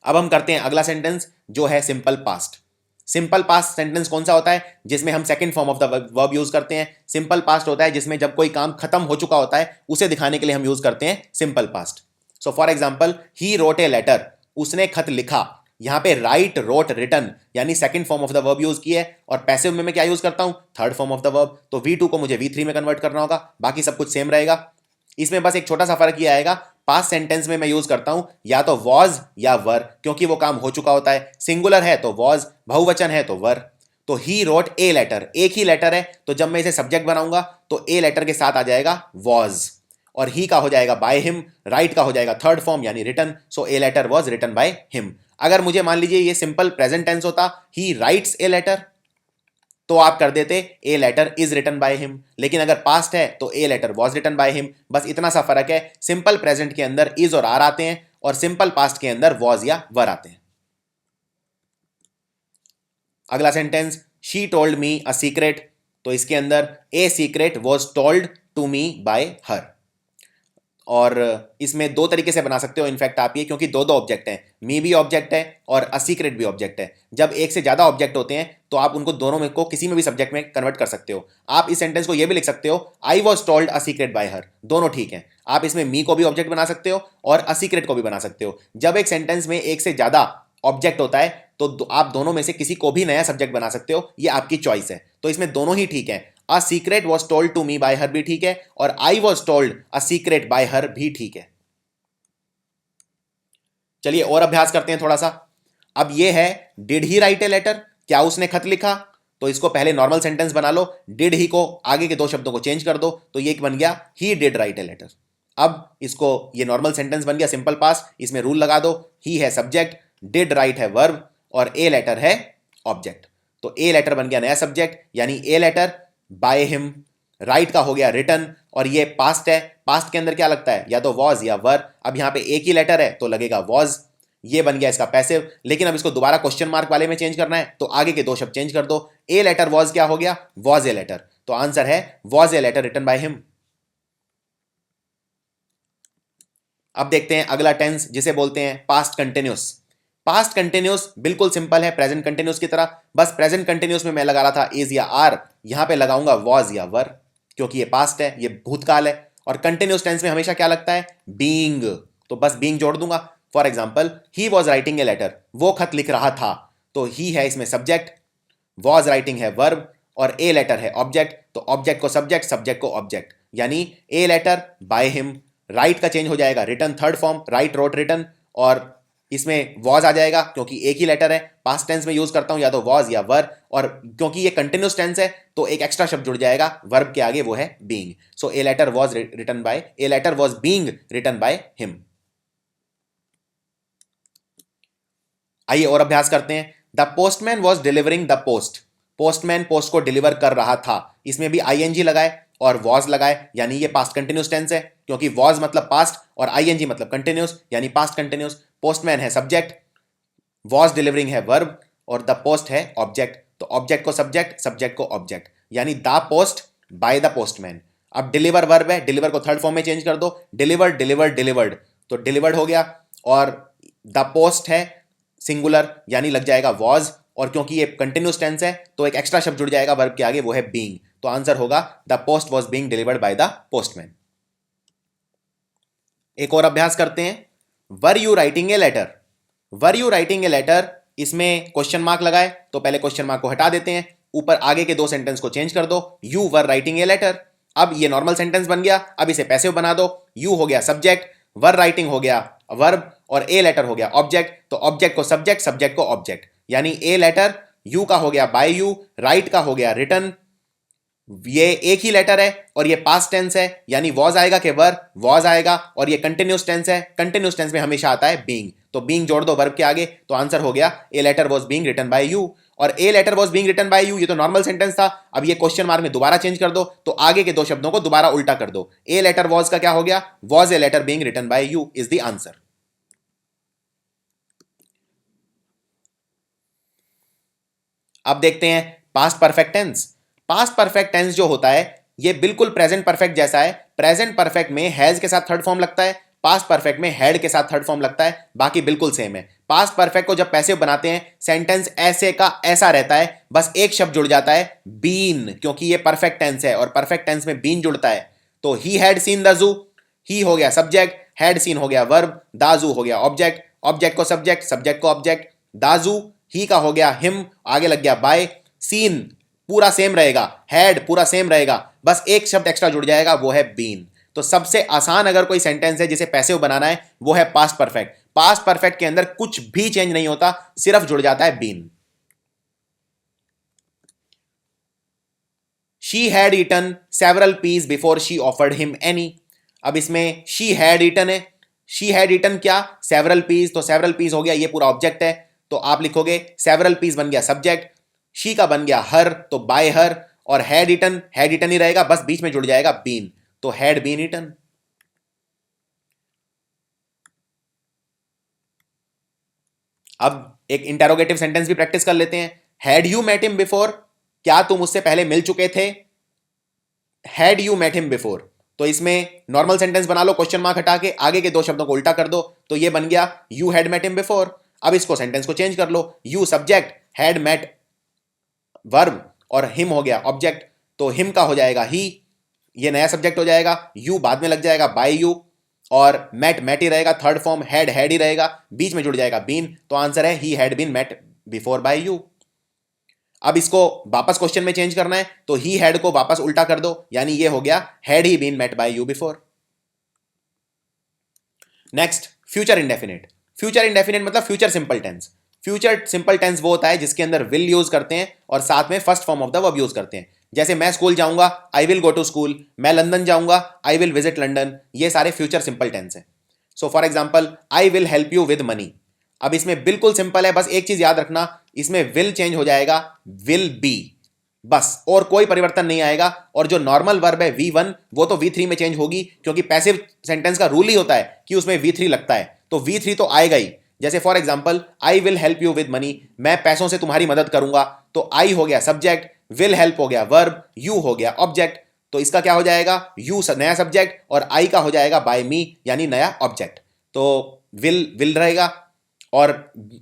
अब हम करते हैं अगला सेंटेंस जो है simple past. Simple past sentence कौन सा होता है? जिसमें हम second form of the verb use करते हैं। सिंपल पास्ट होता है जिसमें जब कोई काम खत्म हो चुका होता है उसे दिखाने के लिए हम यूज करते हैं simple past. So for example, he wrote a letter, उसने खत लिखा, यहां पे राइट, रोट, रिटन यानी second form of the verb use की है, और पैसिव में मैं क्या यूज करता हूं, third form of the verb. तो V2 को मुझे V3 में कन्वर्ट करना होगा, बाकी सब कुछ सेम रहेगा। इसमें बस एक छोटा सा फर्क ये आएगा, पास्ट सेंटेंस में मैं यूज करता हूं या तो वॉज या वर, क्योंकि वो काम हो चुका होता है। सिंगुलर है तो वॉज, बहुवचन है तो वर। तो ही रोट ए लेटर, एक ही लेटर है, तो जब मैं इसे सब्जेक्ट बनाऊंगा तो ए लेटर के साथ आ जाएगा वॉज, और ही का हो जाएगा बाय हिम, राइट का हो जाएगा थर्ड फॉर्म यानी written. So a letter was written by him. अगर मुझे मान लीजिए ये सिंपल प्रेजेंट टेंस होता, ही राइट्स ए लेटर, तो आप कर देते a letter is written by him. लेकिन अगर पास्ट है तो a letter was written by him. बस इतना सा फर्क है, सिंपल प्रेजेंट के अंदर इज और आर आते हैं, और सिंपल पास्ट के अंदर वॉज या वर आते हैं। अगला sentence, she told me a secret, तो इसके अंदर a secret was told to me by her. और इसमें दो तरीके से बना सकते हो इनफैक्ट आप ये, क्योंकि दो दो ऑब्जेक्ट हैं, मी भी ऑब्जेक्ट है और अ सीक्रेट भी ऑब्जेक्ट है। जब एक से ज्यादा ऑब्जेक्ट होते हैं तो आप उनको दोनों में को किसी में भी सब्जेक्ट में कन्वर्ट कर सकते हो। आप इस सेंटेंस को ये भी लिख सकते हो, आई was told a secret by हर, दोनों ठीक है। आप इसमें मी को भी ऑब्जेक्ट बना सकते हो और अ सीक्रेट को भी बना सकते हो। जब एक सेंटेंस में एक से ज्यादा ऑब्जेक्ट होता है तो आप दोनों में से किसी को भी नया सब्जेक्ट बना सकते हो, ये आपकी चॉइस है। तो इसमें दोनों ही ठीक है, a secret was told to me by her भी ठीक है, और I was told a secret by her भी ठीक है। चलिए और अभ्यास करते हैं थोड़ा सा। अब ये है, did he write a letter, क्या उसने खत लिखा? तो इसको पहले नॉर्मल सेंटेंस बना लो, डिड ही को आगे के दो शब्दों को चेंज कर दो, तो ये बन गया he did write a letter. अब इसको ये नॉर्मल सेंटेंस बन गया सिंपल पास, इसमें रूल लगा दो, ही है सब्जेक्ट, डिड राइट है वर्ब, और ए लेटर है ऑब्जेक्ट। तो ए लेटर बन गया नया सब्जेक्ट, यानी a letter by him, write का हो गया रिटन, और ये पास्ट है, पास्ट के अंदर क्या लगता है, या तो वॉज या वर। अब यहां पे एक ही लेटर है तो लगेगा वॉज, ये बन गया इसका पैसिव। लेकिन अब इसको दोबारा क्वेश्चन मार्क वाले में चेंज करना है तो आगे के दो शब्द चेंज कर दो, ए लेटर वॉज क्या हो गया, वॉज ए लेटर। तो आंसर है was a letter written by him. अब देखते हैं अगला टेंस, जिसे बोलते हैं पास्ट कंटिन्यूस। पास्ट कंटिन्यूस बिल्कुल सिंपल है प्रेजेंट कंटिन्यूस की तरह, बस प्रेजेंट कंटिन्यूस में मैं लगा रहा था इज या आर, यहां पे लगाऊंगा वॉज या वर, क्योंकि ये पास्ट है, ये भूतकाल है। और कंटिन्यूस टेंस में हमेशा क्या लगता है, बीइंग, तो बस बीइंग जोड़ दूंगा। For example, he was writing a letter, वो खत लिख रहा था, तो ही है इसमें सब्जेक्ट, वॉज राइटिंग है वर्ब, और ए लेटर है ऑब्जेक्ट। तो ऑब्जेक्ट को सब्जेक्ट, सब्जेक्ट को ऑब्जेक्ट, यानी a letter by him, write का चेंज हो जाएगा written third form, write wrote written, और इसमें वॉज आ जाएगा क्योंकि एक ही लेटर है। पास्ट टेंस में यूज करता हूं या तो वॉज या वर, और क्योंकि ये कंटिन्यूस टेंस है तो एक एक्स्ट्रा शब्द जुड़ जाएगा वर्ब के आगे, वो है being. So a letter was written by, a letter was being written by him. आइए और अभ्यास करते हैं। The postman was delivering the post, postman post को डिलीवर कर रहा था, इसमें भी आईएनजी लगाए और वॉज लगाए, यानी ये पास्ट कंटिन्यूस टेंस है, क्योंकि वॉज मतलब पास्ट और आईएनजी मतलब कंटिन्यूस, यानी पास्ट कंटिन्यूस। पोस्टमैन है सब्जेक्ट, वॉज डिलीवरिंग है वर्ब, और द पोस्ट है ऑब्जेक्ट। तो ऑब्जेक्ट को सब्जेक्ट, सब्जेक्ट को ऑब्जेक्ट, यानी the post bye the postman. अब डिलीवर वर्ब है, डिलीवर को थर्ड फॉर्म में चेंज कर दो, डिलीवर्ड डिलीवर्ड डिलीवर्ड, तो डिलीवर्ड हो गया। और द पोस्ट है सिंगुलर, यानी लग जाएगा वॉज, और क्योंकि ये कंटिन्यूस टेंस है तो एक एक्स्ट्रा शब्द जुड़ जाएगा वर्ब के आगे, वो है बीइंग। तो आंसर होगा the post was being delivered by the postman. एक और अभ्यास करते हैं, were you writing a letter, were you writing a letter, इसमें क्वेश्चन मार्क लगाए तो पहले क्वेश्चन मार्क को हटा देते हैं, ऊपर आगे के दो सेंटेंस को चेंज कर दो, you were writing a letter. अब ये नॉर्मल सेंटेंस बन गया, अब इसे पैसिव बना दो, यू हो गया सब्जेक्ट, वर राइटिंग हो गया वर्ब, और ए लेटर हो गया ऑब्जेक्ट। तो ऑब्जेक्ट को सब्जेक्ट, सब्जेक्ट को ऑब्जेक्ट, यानी ए लेटर यू का हो गया बाय यू, राइट का हो गया रिटन, ये एक ही लेटर है और ये पास्ट टेंस है, यानी वॉज आएगा कि वर, वॉज आएगा, और ये कंटिन्यूस टेंस है, कंटिन्यूस टेंस में हमेशा आता है बीइंग, तो बीइंग जोड़ दो वर्ब के आगे, तो आंसर हो गया a letter was being written by you. और a letter was being written by you, ये तो नॉर्मल सेंटेंस था, अब ये क्वेश्चन मार्क में दोबारा चेंज कर दो, तो आगे के दो शब्दों को दोबारा उल्टा कर दो, ए लेटर वॉज का क्या हो गया, was a letter being written by you is the answer. अब देखते हैं past perfect tense. Past perfect tense जो होता है ये बिल्कुल प्रेजेंट परफेक्ट जैसा है। प्रेजेंट परफेक्ट में हैज के साथ थर्ड फॉर्म लगता है, पास्ट परफेक्ट में हैड के साथ थर्ड फॉर्म लगता है, बाकी बिल्कुल सेम है। पास्ट परफेक्ट को जब पैसिव बनाते हैं सेंटेंस ऐसे का ऐसा रहता है, बस एक शब्द जुड़ जाता है बीन, क्योंकि ये परफेक्ट टेंस है और परफेक्ट टेंस में बीन जुड़ता है। तो he had seen the zoo, ही हो गया सब्जेक्ट, हैड सीन हो गया वर्ब, द जू हो गया ऑब्जेक्ट, ऑब्जेक्ट को सब्जेक्ट, सब्जेक्ट को ऑब्जेक्ट। दाजू ही का हो गया हिम, आगे लग गया बाय, सीन पूरा सेम रहेगा, हैड पूरा सेम रहेगा, बस एक शब्द एक्स्ट्रा जुड़ जाएगा, वो है बीन। तो सबसे आसान अगर कोई सेंटेंस है जिसे पैसिव बनाना है वो है पास्ट परफेक्ट। पास्ट परफेक्ट के अंदर कुछ भी चेंज नहीं होता, सिर्फ जुड़ जाता है been. She had eaten several piece before she offered him any. अब इसमें शी हैड ईटन है, शी हैड ईटन क्या, सेवरल पीस, तो सेवरल पीस हो गया, ये पूरा ऑब्जेक्ट है, तो आप लिखोगे सेवरल पीस बन गया सब्जेक्ट, शी का बन गया हर, तो बाय हर, और हैड ईटन ही रहेगा, बस बीच में जुड़ जाएगा बीन, तो हैड बीन ईटन। अब एक इंटेरोगेटिव सेंटेंस भी प्रैक्टिस कर लेते हैं। Had you met him before, क्या तुम उससे पहले मिल चुके थे, had you met him before. तो इसमें नॉर्मल सेंटेंस बना लो, क्वेश्चन मार्क हटा के आगे के दो शब्दों को उल्टा कर दो, तो ये बन गया you had met him before. अब इसको सेंटेंस को चेंज कर लो, you subject, had met verb, और हिम हो गया ऑब्जेक्ट, तो हिम का हो जाएगा ही, ये नया सब्जेक्ट हो जाएगा, यू बाद में लग जाएगा बाय यू, और मेट ही रहेगा, थर्ड फॉर्म, हैड ही रहेगा, बीच में जुड़ जाएगा बीन, तो आंसर है he had been met before by you. अब इसको वापस क्वेश्चन में चेंज करना है, तो ही हैड को वापस उल्टा कर दो, यानी ये हो गया had he been met by you before. Next, future indefinite. Future indefinite मतलब future simple tense. Future simple tense वो होता है जिसके अंदर विल यूज करते हैं और साथ में first form of the verb use करते हैं। जैसे मैं स्कूल जाऊंगा, I will go to school, मैं लंदन जाऊंगा, आई विल विजिट लंदन, ये सारे फ्यूचर सिंपल टेंस हैं। सो for example, I will help you with money. अब इसमें बिल्कुल सिंपल है, बस एक चीज याद रखना, इसमें विल चेंज हो जाएगा विल बी, बस, और कोई परिवर्तन नहीं आएगा। और जो नॉर्मल वर्ब है V1 वो तो V3 में चेंज होगी, क्योंकि पैसिव सेंटेंस का रूल ही होता है कि उसमें V3 लगता है, तो V3 तो आएगा ही। जैसे for example, I will help you with money, मैं पैसों से तुम्हारी मदद करूंगा, तो आई हो गया सब्जेक्ट, विल हेल्प हो गया वर्ब, यू हो गया ऑब्जेक्ट, तो इसका क्या हो जाएगा, यू नया सब्जेक्ट और आई का हो जाएगा बाय मी, यानी नया ऑब्जेक्ट। तो विल विल रहेगा और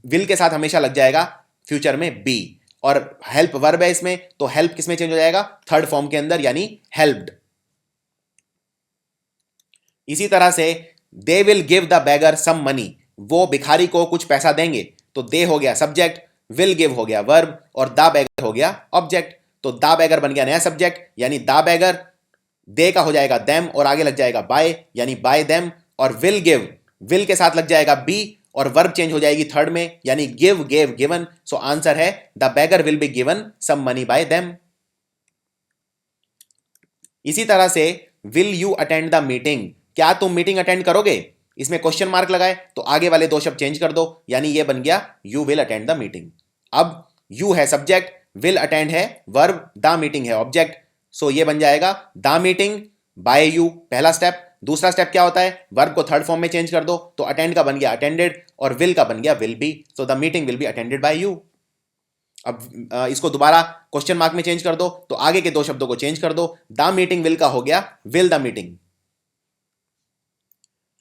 विल के साथ हमेशा लग जाएगा फ्यूचर में बी, और हेल्प वर्ब है इसमें, तो हेल्प किसमें चेंज हो जाएगा, थर्ड फॉर्म के अंदर, यानी हेल्प्ड। इसी तरह से they will give the beggar some money, वो भिखारी को कुछ पैसा देंगे, तो दे हो गया सब्जेक्ट, विल गिव हो गया वर्ब, और द बेगर हो गया ऑब्जेक्ट, तो द बेगर बन गया नया सब्जेक्ट, यानी द बेगर, दे का हो जाएगा देम और आगे लग जाएगा बाय, यानी बाय देम, और विल गिव, विल के साथ लग जाएगा बी और वर्ब चेंज हो जाएगी थर्ड में, यानी give gave given, so answer है the beggar will be given some money by them. इसी तरह से will you attend the meeting, क्या तुम मीटिंग अटेंड करोगे, इसमें क्वेश्चन मार्क लगाए तो आगे वाले दो शब्द चेंज कर दो, यानी ये बन गया you will attend the meeting. अब यू है सब्जेक्ट, विल अटेंड है वर्ब, द मीटिंग है ऑब्जेक्ट, सो ये बन जाएगा द मीटिंग बाय यू, पहला स्टेप। दूसरा स्टेप क्या होता है, वर्ब को थर्ड फॉर्म में चेंज कर दो, तो अटेंड का बन गया अटेंडेड और विल का बन गया will be, so the meeting will be attended by you. अब इसको दोबारा क्वेश्चन मार्क में चेंज कर दो, तो आगे के दो शब्दों को चेंज कर दो, द मीटिंग विल का हो गया विल द मीटिंग।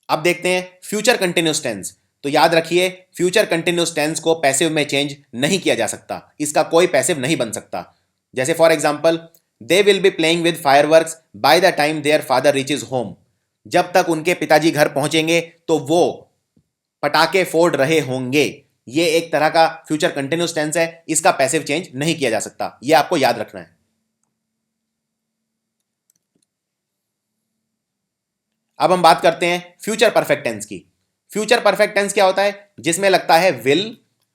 अब देखते हैं फ्यूचर कंटिन्यूस टेंस। तो याद रखिए, फ्यूचर कंटिन्यूस टेंस को पैसिव में चेंज नहीं किया जा सकता, इसका कोई पैसिव नहीं बन सकता। जैसे for example, they will be playing with fireworks by the time their father reaches home, जब तक उनके पिताजी घर पहुंचेंगे तो वो पटाखे फोड़ रहे होंगे, ये एक तरह का फ्यूचर कंटिन्यूस टेंस है, इसका पैसिव चेंज नहीं किया जा सकता, ये आपको याद रखना है। अब हम बात करते हैं फ्यूचर परफेक्ट टेंस की। फ्यूचर परफेक्ट टेंस क्या होता है, जिसमें लगता है will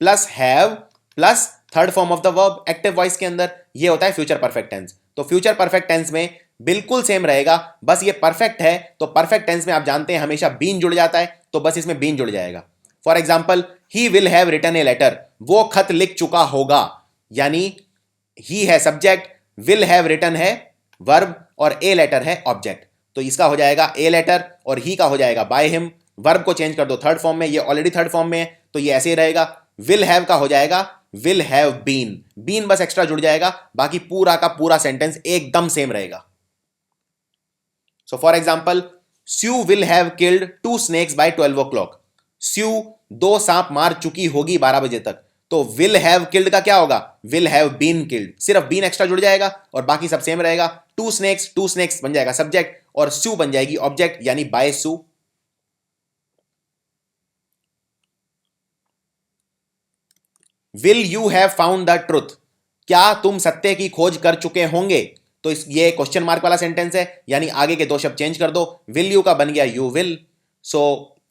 plus have plus third form of the verb active voice के अंदर, ये होता है फ्यूचर परफेक्ट टेंस। तो फ्यूचर परफेक्ट टेंस में बिल्कुल सेम रहेगा, बस ये परफेक्ट है, तो परफेक्ट टेंस में आप जानते हैं हमेशा बीन जुड़ जाता है, तो बस इसमें बीन जुड़ जाएगा। For example, he will have written a letter, वो खत लिख चुका होगा, यानी ही है सब्जेक्ट, विल हैव रिटन है वर्ब और ए लेटर है ऑब्जेक्ट, तो इसका हो जाएगा ए लेटर और ही का हो जाएगा बाय हिम, वर्ब को चेंज कर दो थर्ड फॉर्म में, ये ऑलरेडी थर्ड फॉर्म में है तो ये ऐसे ही रहेगा। विल हैव का हो जाएगा विल हैव बीन, बीन बस एक्स्ट्रा जुड़ जाएगा, बाकी पूरा का पूरा सेंटेंस एकदम सेम रहेगा। So for example, Sue will have killed 2 snakes by 12 o'clock, Sue 2 सांप मार चुकी होगी 12 बजे तक, तो विल हैव किल्ड का क्या होगा, विल हैव बीन किल्ड, सिर्फ बीन एक्स्ट्रा जुड़ जाएगा और बाकी सब सेम रहेगा। 2 स्नेक्स बन जाएगा सब्जेक्ट और स्यू बन जाएगी ऑब्जेक्ट, यानी by Sue. Will you have found the truth, क्या तुम सत्य की खोज कर चुके होंगे। तो ये क्वेश्चन मार्क वाला सेंटेंस है, यानी आगे के दो शब्द चेंज कर दो, विल यू का बन गया यू विल। सो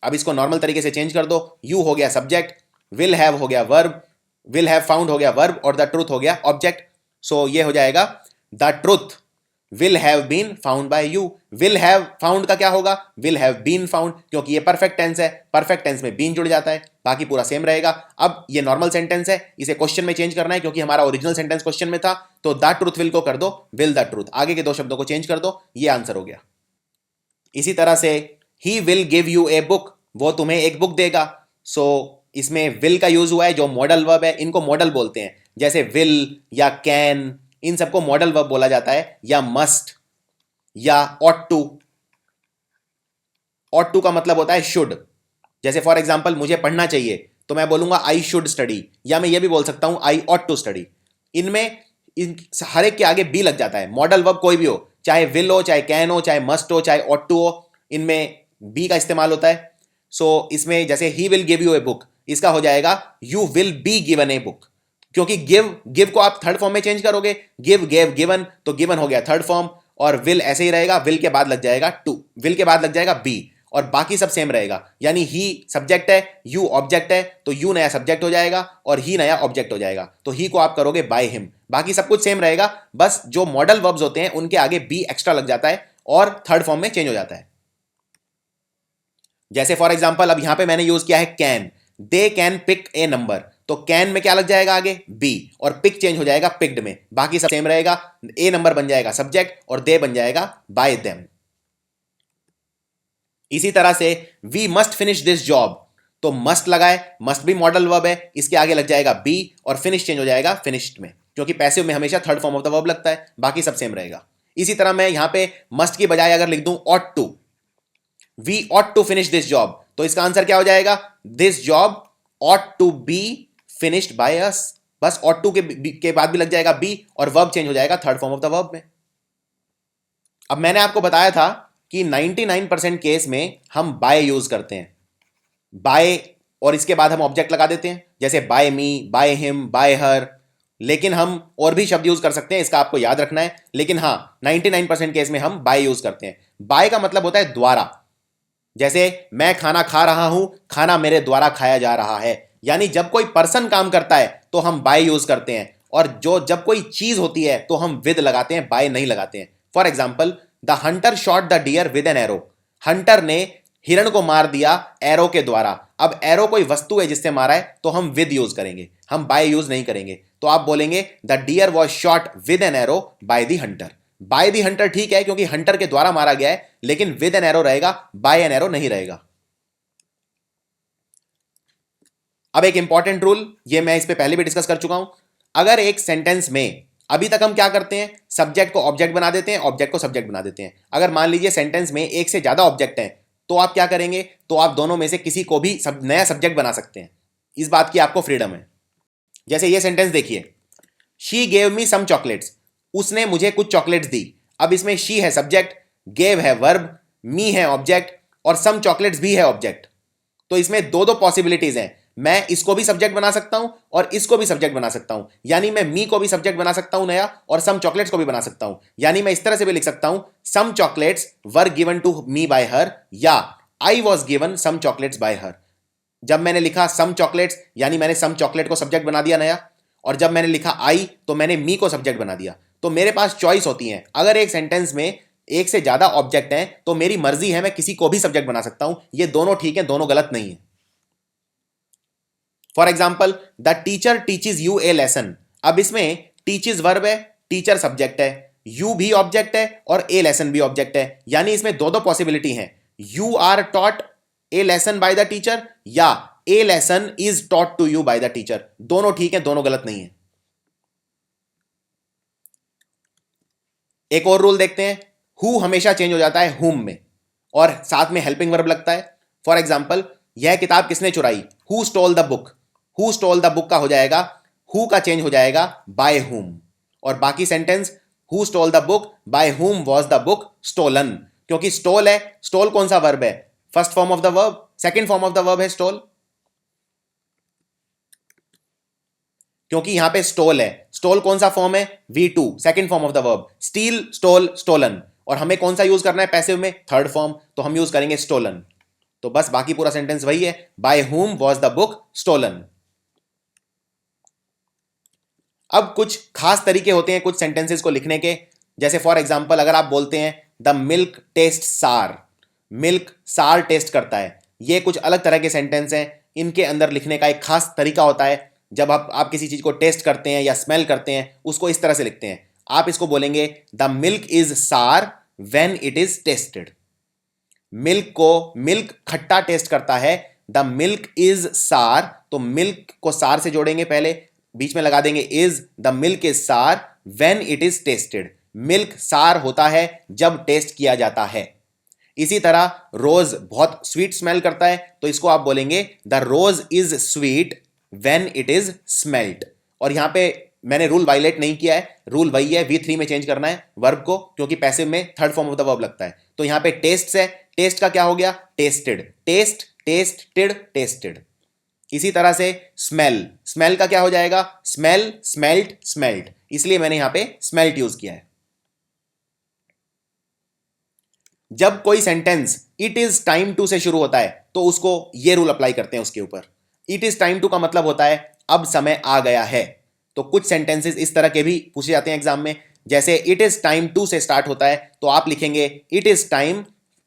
अब इसको नॉर्मल तरीके से चेंज कर दो, यू हो गया सब्जेक्ट, विल हैव हो गया वर्ब, विल हैव फाउंड हो गया वर्ब और द ट्रूथ हो गया ऑब्जेक्ट। सो ये हो जाएगा the truth will have been found by you. Will have found का क्या होगा, विल हैव बीन फाउंड, क्योंकि ये परफेक्ट टेंस है, परफेक्ट टेंस में बीन जुड़ जाता है, बाकी पूरा सेम रहेगा। अब ये नॉर्मल सेंटेंस है, इसे क्वेश्चन में चेंज करना है क्योंकि हमारा ओरिजिनल सेंटेंस क्वेश्चन में था, तो द ट्रूथ विल को कर दो विल द ट्रूथ, आगे के दो शब्दों को चेंज कर दो, ये आंसर हो गया। इसी तरह से he will give U a book, वो तुम्हें एक बुक देगा। सो इसमें विल का यूज हुआ है जो मॉडल वर्ब है, इनको मॉडल बोलते हैं, जैसे विल या कैन, इन सबको मॉडल वर्ब बोला जाता है, या मस्ट या ऑट टू। ऑट टू का मतलब होता है शुड, जैसे फॉर एग्जाम्पल मुझे पढ़ना चाहिए तो मैं बोलूंगा आई शुड स्टडी, या मैं ये भी बोल सकता हूं आई ऑट टू स्टडी। इनमें इन हर एक के आगे बी लग जाता है, मॉडल वर्ब कोई भी हो, चाहे विल हो, चाहे कैन हो, चाहे मस्ट हो, चाहे ऑट टू हो, इनमें बी का इस्तेमाल होता है। सो इसमें जैसे he will give U a book, इसका हो जाएगा you will be given a book, क्योंकि गिव को आप थर्ड फॉर्म में चेंज करोगे, गिव गेव गिवन, तो गिवन हो गया थर्ड फॉर्म, और विल ऐसे ही रहेगा, विल के बाद लग जाएगा टू, विल के बाद लग जाएगा बी, और बाकी सब सेम रहेगा। यानी ही सब्जेक्ट है, यू ऑब्जेक्ट है, तो यू नया सब्जेक्ट हो जाएगा और ही नया ऑब्जेक्ट हो जाएगा, तो ही को आप करोगे बाय हिम, बाकी सब कुछ सेम रहेगा, बस जो मॉडल वर्ब्स होते हैं उनके आगे बी एक्स्ट्रा लग जाता है और थर्ड फॉर्म में चेंज हो जाता है। जैसे फॉर एग्जाम्पल अब यहां पे मैंने यूज किया है can, they can pick a number, तो कैन में क्या लग जाएगा आगे बी, और पिक चेंज हो जाएगा पिक्ड में, बाकी सब सेम रहेगा, ए नंबर बन जाएगा सब्जेक्ट और दे बन जाएगा बाय देम। इसी तरह से we must finish this job, तो मस्ट लगाए, मस्ट भी मॉडल वर्ब है, इसके आगे लग जाएगा बी और फिनिश चेंज हो जाएगा फिनिश्ड में, क्योंकि पैसिव में हमेशा third form of the verb लगता है, बाकी सब सेम रहेगा। इसी तरह मैं यहां पे मस्ट की बजाय अगर लिख दूं ought to, we ought to finish this job, तो इसका आंसर क्या हो जाएगा, this job ought to be finished by us, बस ऑट टू के बाद भी लग जाएगा बी और वर्ब चेंज हो जाएगा third form of the verb में। अब मैंने आपको बताया था कि 99% केस में हम बाय यूज करते हैं, बाय और इसके बाद हम ऑब्जेक्ट लगा देते हैं, जैसे by me, by him, by her, लेकिन हम और भी शब्द यूज कर सकते हैं, इसका आपको याद रखना है, लेकिन हाँ 99% केस में हम बाय यूज करते हैं। बाय का मतलब होता है द्वारा, जैसे मैं खाना खा रहा हूं, खाना मेरे द्वारा खाया जा रहा है, यानी जब कोई पर्सन काम करता है तो हम बाय यूज करते हैं, और जब कोई चीज होती है तो हम विद लगाते हैं, बाय नहीं लगाते हैं। For example the hunter shot the deer with an arrow, hunter ने हिरण को मार दिया एरो के द्वारा। अब एरो कोई वस्तु है जिससे मारा है, तो हम विद यूज करेंगे, हम बाय यूज नहीं करेंगे, तो आप बोलेंगे the deer was shot with an arrow by the hunter. By the hunter ठीक है क्योंकि हंटर के द्वारा मारा गया है, लेकिन विद एन एरो रहेगा, बाय एन एरो नहीं रहेगा। अब एक इंपॉर्टेंट रूल, ये मैं इस पे पहले भी डिस्कस कर चुका हूं, अगर एक सेंटेंस में अभी तक हम क्या करते हैं, सब्जेक्ट को ऑब्जेक्ट बना देते हैं, ऑब्जेक्ट को सब्जेक्ट बना देते हैं। अगर मान लीजिए सेंटेंस में एक से ज्यादा ऑब्जेक्ट हैं, तो आप क्या करेंगे, तो आप दोनों में से किसी को भी नया सब्जेक्ट बना सकते हैं, इस बात की आपको फ्रीडम है। जैसे ये सेंटेंस देखिए, she gave me some chocolates, उसने मुझे कुछ चॉकलेट्स दी। अब इसमें शी है सब्जेक्ट, गेव है वर्ब, मी है ऑब्जेक्ट और सम चॉकलेट्स भी है ऑब्जेक्ट। तो इसमें दो दो पॉसिबिलिटीज हैं, मैं इसको भी सब्जेक्ट बना सकता हूं और इसको भी सब्जेक्ट बना सकता हूं, यानी मैं मी को भी सब्जेक्ट बना सकता हूं नया, और सम चॉकलेट्स को भी बना सकता हूं। यानी मैं इस तरह से भी लिख सकता हूं, some chocolates were given to me by her, या I was given some chocolates by her. जब मैंने लिखा सम चॉकलेट्स यानी मैंने सम चॉकलेट को सब्जेक्ट बना दिया नया, और जब मैंने लिखा आई तो मैंने मी को सब्जेक्ट बना दिया। तो मेरे पास चॉइस होती है, अगर एक सेंटेंस में एक से ज्यादा ऑब्जेक्ट हैं तो मेरी मर्जी है, मैं किसी को भी सब्जेक्ट बना सकता हूं, ये दोनों ठीक है, दोनों गलत नहीं है। For example the teacher teaches U A lesson, अब इसमें टीचेज वर्ब है, टीचर सब्जेक्ट है, यू भी ऑब्जेक्ट है और ए लेसन भी ऑब्जेक्ट है, यानी इसमें दो दो पॉसिबिलिटी हैं, you are taught a lesson by the teacher या a lesson is taught to you by the teacher, दोनों ठीक है, दोनों गलत नहीं है। एक और रूल देखते हैं, हु हमेशा चेंज हो जाता है हुम में, और साथ में हेल्पिंग वर्ब लगता है। फॉर एग्जाम्पल यह किताब किसने चुराई, who stole the book, who stole the book का हो जाएगा, हु का चेंज हो जाएगा बाय हुम, और बाकी sentence who stole the book by whom was the book stolen, क्योंकि स्टोल है, स्टोल कौन सा वर्ब है, first form of the verb, second form of the verb है स्टोल। क्योंकि यहां पे स्टोल है। स्टोल कौन सा फॉर्म है? V2, second form of the verb. Steal, stole, stolen. और हमें कौन सा यूज करना है पैसिव में? थर्ड फॉर्म, तो हम यूज करेंगे स्टोलन। तो बस बाकी पूरा सेंटेंस वही है, bye whom was the book stolen। अब कुछ खास तरीके होते हैं कुछ सेंटेंसेस को लिखने के। जैसे फॉर एग्जांपल अगर आप बोलते हैं द मिल्क टेस्ट सार, मिल्क सार टेस्ट करता है, ये कुछ अलग तरह के सेंटेंस हैं। इनके अंदर लिखने का एक खास तरीका होता है। जब आप किसी चीज को टेस्ट करते हैं या स्मेल करते हैं, उसको इस तरह से लिखते हैं। आप इसको बोलेंगे द मिल्क इज सार when it is tested. Milk खट्टा टेस्ट करता है। द मिल्क इज सार, तो मिल्क को सार से जोड़ेंगे, पहले बीच में लगा देंगे इज। द मिल्क इज सार when it is tested. Milk सार होता है जब टेस्ट किया जाता है। इसी तरह रोज बहुत स्वीट स्मेल करता है, तो इसको आप बोलेंगे the rose is sweet when it is smelt. और यहां पे मैंने रूल वायलेट नहीं किया है, रूल वही है, V3 में चेंज करना है वर्ब को, क्योंकि पैसिव में third form of the verb लगता है। तो यहां पे टेस्ट है, टेस्ट का क्या हो गया? टेस्टेड। Taste, tasted, tasted. इसी तरह से स्मेल, स्मेल का क्या हो जाएगा? Smell, smelt, smelt. इसलिए मैंने यहां पे स्मेल्ट यूज किया है। जब कोई sentence it is time to से शुरू होता है, तो उसको ये रूल अप्लाई करते हैं उसके ऊपर। इट इज टाइम टू का मतलब होता है अब समय आ गया है। तो कुछ सेंटेंसेस इस तरह के भी पूछे जाते हैं एग्जाम में। जैसे इट इज टाइम टू से स्टार्ट होता है, तो आप लिखेंगे इट इज टाइम,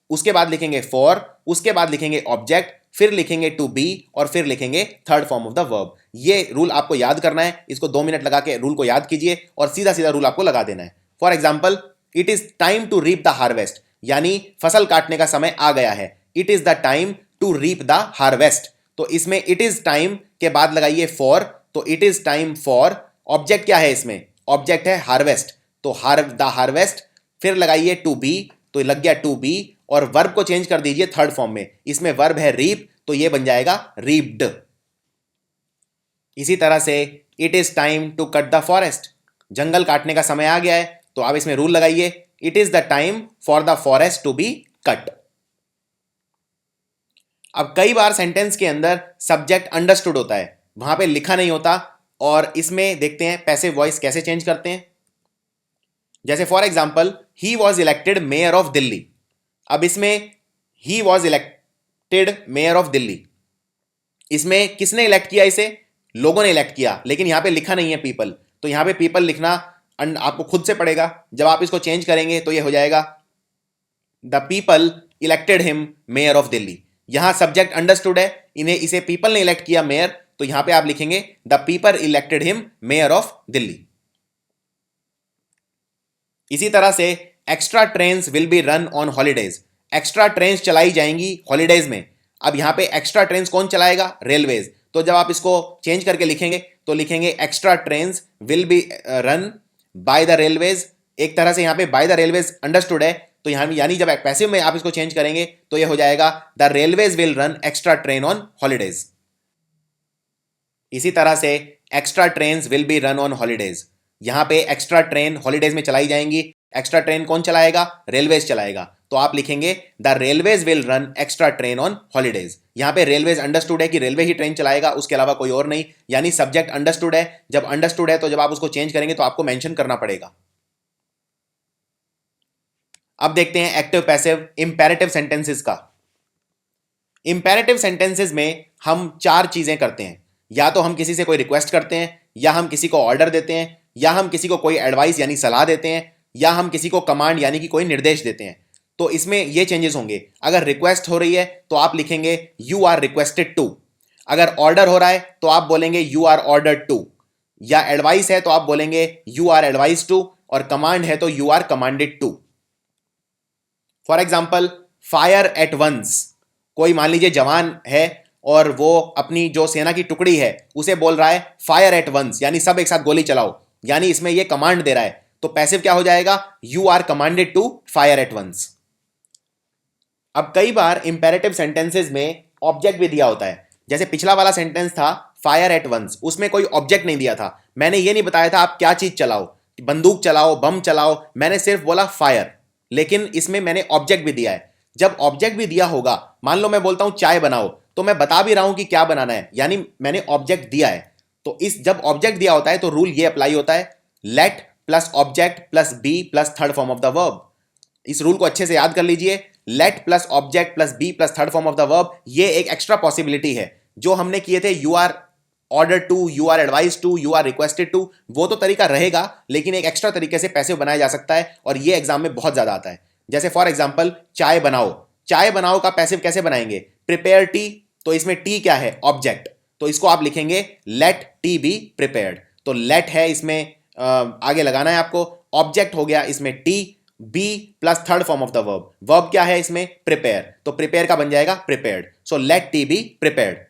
उसके बाद लिखेंगे फॉर, उसके बाद लिखेंगे ऑब्जेक्ट, फिर लिखेंगे टू बी, और फिर लिखेंगे third form of the verb. ये रूल आपको याद करना है। इसको 2 मिनट लगा के रूल को याद कीजिए और सीधा सीधा रूल आपको लगा देना है। For example it is time to reap the harvest, यानी फसल काटने का समय आ गया है। It is the time to reap the harvest, तो इसमें इट इज टाइम के बाद लगाइए फॉर, तो it is time for. Object क्या है इसमें? ऑब्जेक्ट है हार्वेस्ट, तो द हार्वेस्ट। फिर लगाइए टू बी, तो लग गया टू बी, और वर्ब को चेंज कर दीजिए थर्ड फॉर्म में। इसमें वर्ब है रीप, तो ये बन जाएगा रीप्ड। इसी तरह से it is time to cut the forest, जंगल काटने का समय आ गया है, तो आप इसमें रूल लगाइए it is the time for the forest to be cut. अब कई बार सेंटेंस के अंदर सब्जेक्ट अंडरस्टूड होता है, वहां पे लिखा नहीं होता, और इसमें देखते हैं पैसिव वॉइस कैसे चेंज करते हैं। जैसे for example he was elected mayor of Delhi. अब इसमें he was elected mayor of Delhi, इसमें किसने इलेक्ट किया? इसे लोगों ने इलेक्ट किया, लेकिन यहां पे लिखा नहीं है पीपल, तो यहां पे पीपल लिखना आपको खुद से पड़ेगा। जब आप इसको चेंज करेंगे तो ये हो जाएगा the people elected him mayor of Delhi. यहां सब्जेक्ट अंडरस्टूड है, इसे पीपल ने इलेक्ट किया मेयर, तो यहां पे आप लिखेंगे the people elected him mayor of Delhi. इसी तरह से extra trains will be run on holidays, extra trains चलाई जाएंगी हॉलीडेज में। अब यहां पे एक्स्ट्रा ट्रेन्स कौन चलाएगा? रेलवेज। तो जब आप इसको चेंज करके लिखेंगे तो लिखेंगे extra trains will be run by the railways. एक तरह से यहां पे बाय द रेलवेज अंडरस्टूड है, तो यहां यानी जब पैसिव में आप इसको चेंज करेंगे तो ये हो जाएगा the railways will run extra train on holidays. इसी तरह से extra trains will be run on holidays, यहां पे एक्स्ट्रा ट्रेन हॉलीडेज में चलाई जाएंगी। एक्स्ट्रा ट्रेन कौन चलाएगा? रेलवेज चलाएगा, तो आप लिखेंगे the railways will run extra train on holidays. यहां पे रेलवेज अंडरस्टूड है कि रेलवे ही ट्रेन चलाएगा, उसके अलावा कोई और नहीं, यानी सब्जेक्ट अंडरस्टूड है। जब अंडरस्टूड है तो जब आप उसको चेंज करेंगे तो आपको मेंशन करना पड़ेगा। अब देखते हैं एक्टिव पैसिव इंपेरेटिव सेंटेंसेस का। इंपेरेटिव सेंटेंसेस में हम 4 चीजें करते हैं। या तो हम किसी से कोई रिक्वेस्ट करते हैं, या हम किसी को ऑर्डर देते हैं, या हम किसी को कोई एडवाइस यानी सलाह देते हैं, या हम किसी को कमांड यानी कि कोई निर्देश देते हैं। तो इसमें ये चेंजेस होंगे। अगर रिक्वेस्ट हो रही है तो आप लिखेंगे यू आर रिक्वेस्टेड टू। अगर ऑर्डर हो रहा है तो आप बोलेंगे यू आर ऑर्डर्ड टू। या एडवाइस है तो आप बोलेंगे यू आर एडवाइस टू, और कमांड है तो you are commanded to. For example fire at once, कोई मान लीजिए जवान है और वो अपनी जो सेना की टुकड़ी है उसे बोल रहा है फायर एट वंस, यानी सब एक साथ गोली चलाओ, यानी इसमें ये कमांड दे रहा है। तो पैसिव क्या हो जाएगा? You are commanded to fire at once. अब कई बार इंपेरेटिव सेंटेंसेस में ऑब्जेक्ट भी दिया होता है। जैसे पिछला वाला सेंटेंस था फायर एट वंस, उसमें कोई ऑब्जेक्ट नहीं दिया था। मैंने ये नहीं बताया था आप क्या चीज चलाओ, बंदूक चलाओ, बम चलाओ, मैंने सिर्फ बोला फायर। लेकिन इसमें मैंने ऑब्जेक्ट भी दिया है। जब ऑब्जेक्ट भी दिया होगा, मान लो मैं बोलता हूं चाय बनाओ, तो मैं बता भी रहा हूं कि क्या बनाना है, यानी मैंने ऑब्जेक्ट दिया है। तो इस जब ऑब्जेक्ट दिया होता है तो रूल ये अप्लाई होता है, let plus object plus be plus third form of the verb. इस रूल को अच्छे से याद कर लीजिए, let plus object plus be plus third form of the verb. ये एक एक्स्ट्रा पॉसिबिलिटी है। जो हमने किए थे you are order to, you are advise to, you are requested to, वो तो तरीका रहेगा, लेकिन एक एक्स्ट्रा तरीके से पैसिव बनाया जा सकता है और ये एग्जाम में बहुत ज्यादा आता है। जैसे फॉर एग्जाम्पल चाय बनाओ, चाय बनाओ का पैसिव कैसे बनाएंगे, प्रिपेयर टी, तो इसमें टी क्या है, ऑब्जेक्ट, तो इसको आप लिखेंगे लेट टी बी प्रिपेयर्ड। तो लेट है इसमें आगे लगाना है आपको, ऑब्जेक्ट हो गया इसमें tea, be plus third form of the verb, verb क्या है इसमें प्रिपेयर, तो प्रिपेयर का बन जाएगा prepared. So let tea be prepared.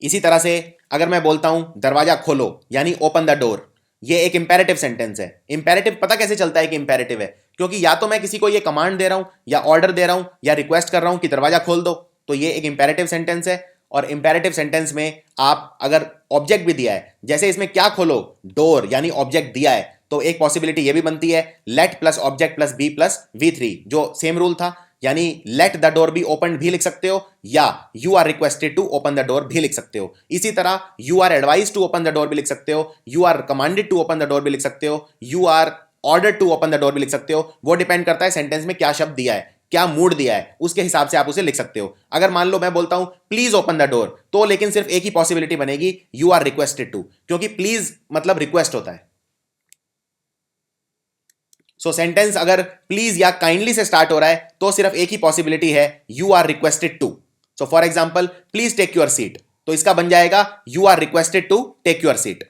इसी तरह से अगर मैं बोलता हूं दरवाजा खोलो यानी ओपन द डोर, ये एक इंपेरेटिव सेंटेंस है। इंपेरेटिव पता कैसे चलता है कि इंपेरेटिव है, क्योंकि या तो मैं किसी को ये कमांड दे रहा हूं या ऑर्डर दे रहा हूं या रिक्वेस्ट कर रहा हूं कि दरवाजा खोल दो, तो ये एक इंपेरेटिव सेंटेंस है। और इंपेरेटिव सेंटेंस में आप अगर ऑब्जेक्ट भी दिया है, जैसे इसमें क्या खोलो, डोर यानी ऑब्जेक्ट दिया है, तो एक पॉसिबिलिटी ये भी बनती है let plus object plus be plus V3, जो सेम रूल था, यानी let the door be open भी लिख सकते हो या you are requested to open the door भी लिख सकते हो। इसी तरह you are advise to open the door भी लिख सकते हो, you are commanded to open the door भी लिख सकते हो, you are order to open the door भी लिख सकते हो। वो डिपेंड करता है सेंटेंस में क्या शब्द दिया है, क्या मूड दिया है, उसके हिसाब से आप उसे लिख सकते हो। अगर मान लो मैं बोलता हूं प्लीज ओपन द डोर, तो लेकिन सिर्फ एक ही पॉसिबिलिटी बनेगी, यू आर रिक्वेस्टेड टू, क्योंकि प्लीज मतलब रिक्वेस्ट होता है। सो सेंटेंस अगर प्लीज या काइंडली से स्टार्ट हो रहा है तो सिर्फ एक ही पॉसिबिलिटी है, you are requested to. So for example please take your seat, तो इसका बन जाएगा you are requested to take your seat.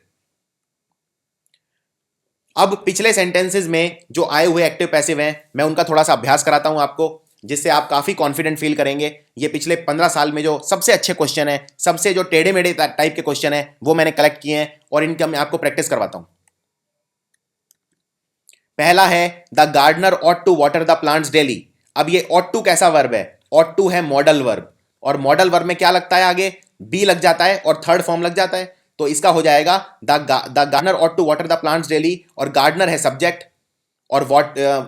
अब पिछले सेंटेंसेस में जो आए हुए एक्टिव पैसिव हैं, मैं उनका थोड़ा सा अभ्यास कराता हूं आपको, जिससे आप काफी कॉन्फिडेंट फील करेंगे। ये पिछले 15 साल में जो सबसे अच्छे क्वेश्चन है, सबसे जो टेढ़े मेढ़े टाइप के क्वेश्चन है, वो मैंने कलेक्ट किए हैं और इनका मैं आपको प्रैक्टिस करवाता हूं। पहला है the gardener ought to water the plants daily. अब ये ऑट टू कैसा वर्ब है, ऑट टू है मॉडल वर्ब, और मॉडल वर्ब में क्या लगता है आगे, बी लग जाता है और थर्ड फॉर्म लग जाता है, तो इसका हो जाएगा the gardener ought to water the plants daily, और गार्डनर है सब्जेक्ट और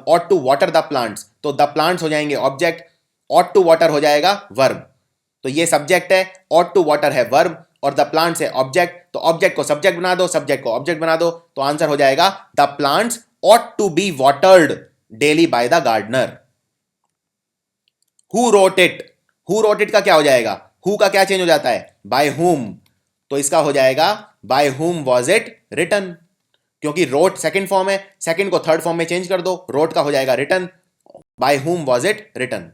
ought to water the plants, तो द प्लांट्स हो जाएंगे ऑब्जेक्ट, ऑट टू वाटर हो जाएगा वर्ब। तो ये सब्जेक्ट है, ऑट टू वाटर है वर्ब और द प्लांट्स है ऑब्जेक्ट, तो ऑब्जेक्ट को सब्जेक्ट बना दो, सब्जेक्ट को ऑब्जेक्ट बना दो, तो आंसर हो जाएगा the plants ought to be watered daily by the gardener. Who wrote it? Who wrote it का क्या हो जाएगा, who का क्या चेंज हो जाता है, by whom, तो इसका हो जाएगा by whom was it written, क्योंकि wrote सेकंड फॉर्म है, सेकंड को थर्ड फॉर्म में चेंज कर दो, wrote का हो जाएगा written, by whom was it written.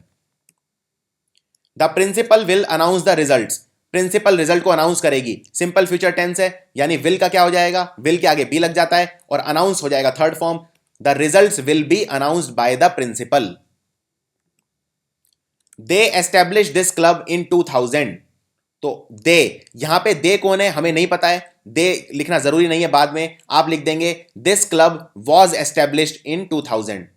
The principal will announce the results. Principal result को अनाउंस करेगी, सिंपल फ्यूचर टेंस है, यानी विल का क्या हो जाएगा, विल के आगे बी लग जाता है और अनाउंस हो जाएगा third form, the results will be announced by the principal. They establish this club in 2000, तो दे, यहां पे दे कौन है हमें नहीं पता है, दे लिखना जरूरी नहीं है, बाद में आप लिख देंगे this club was established in 2000।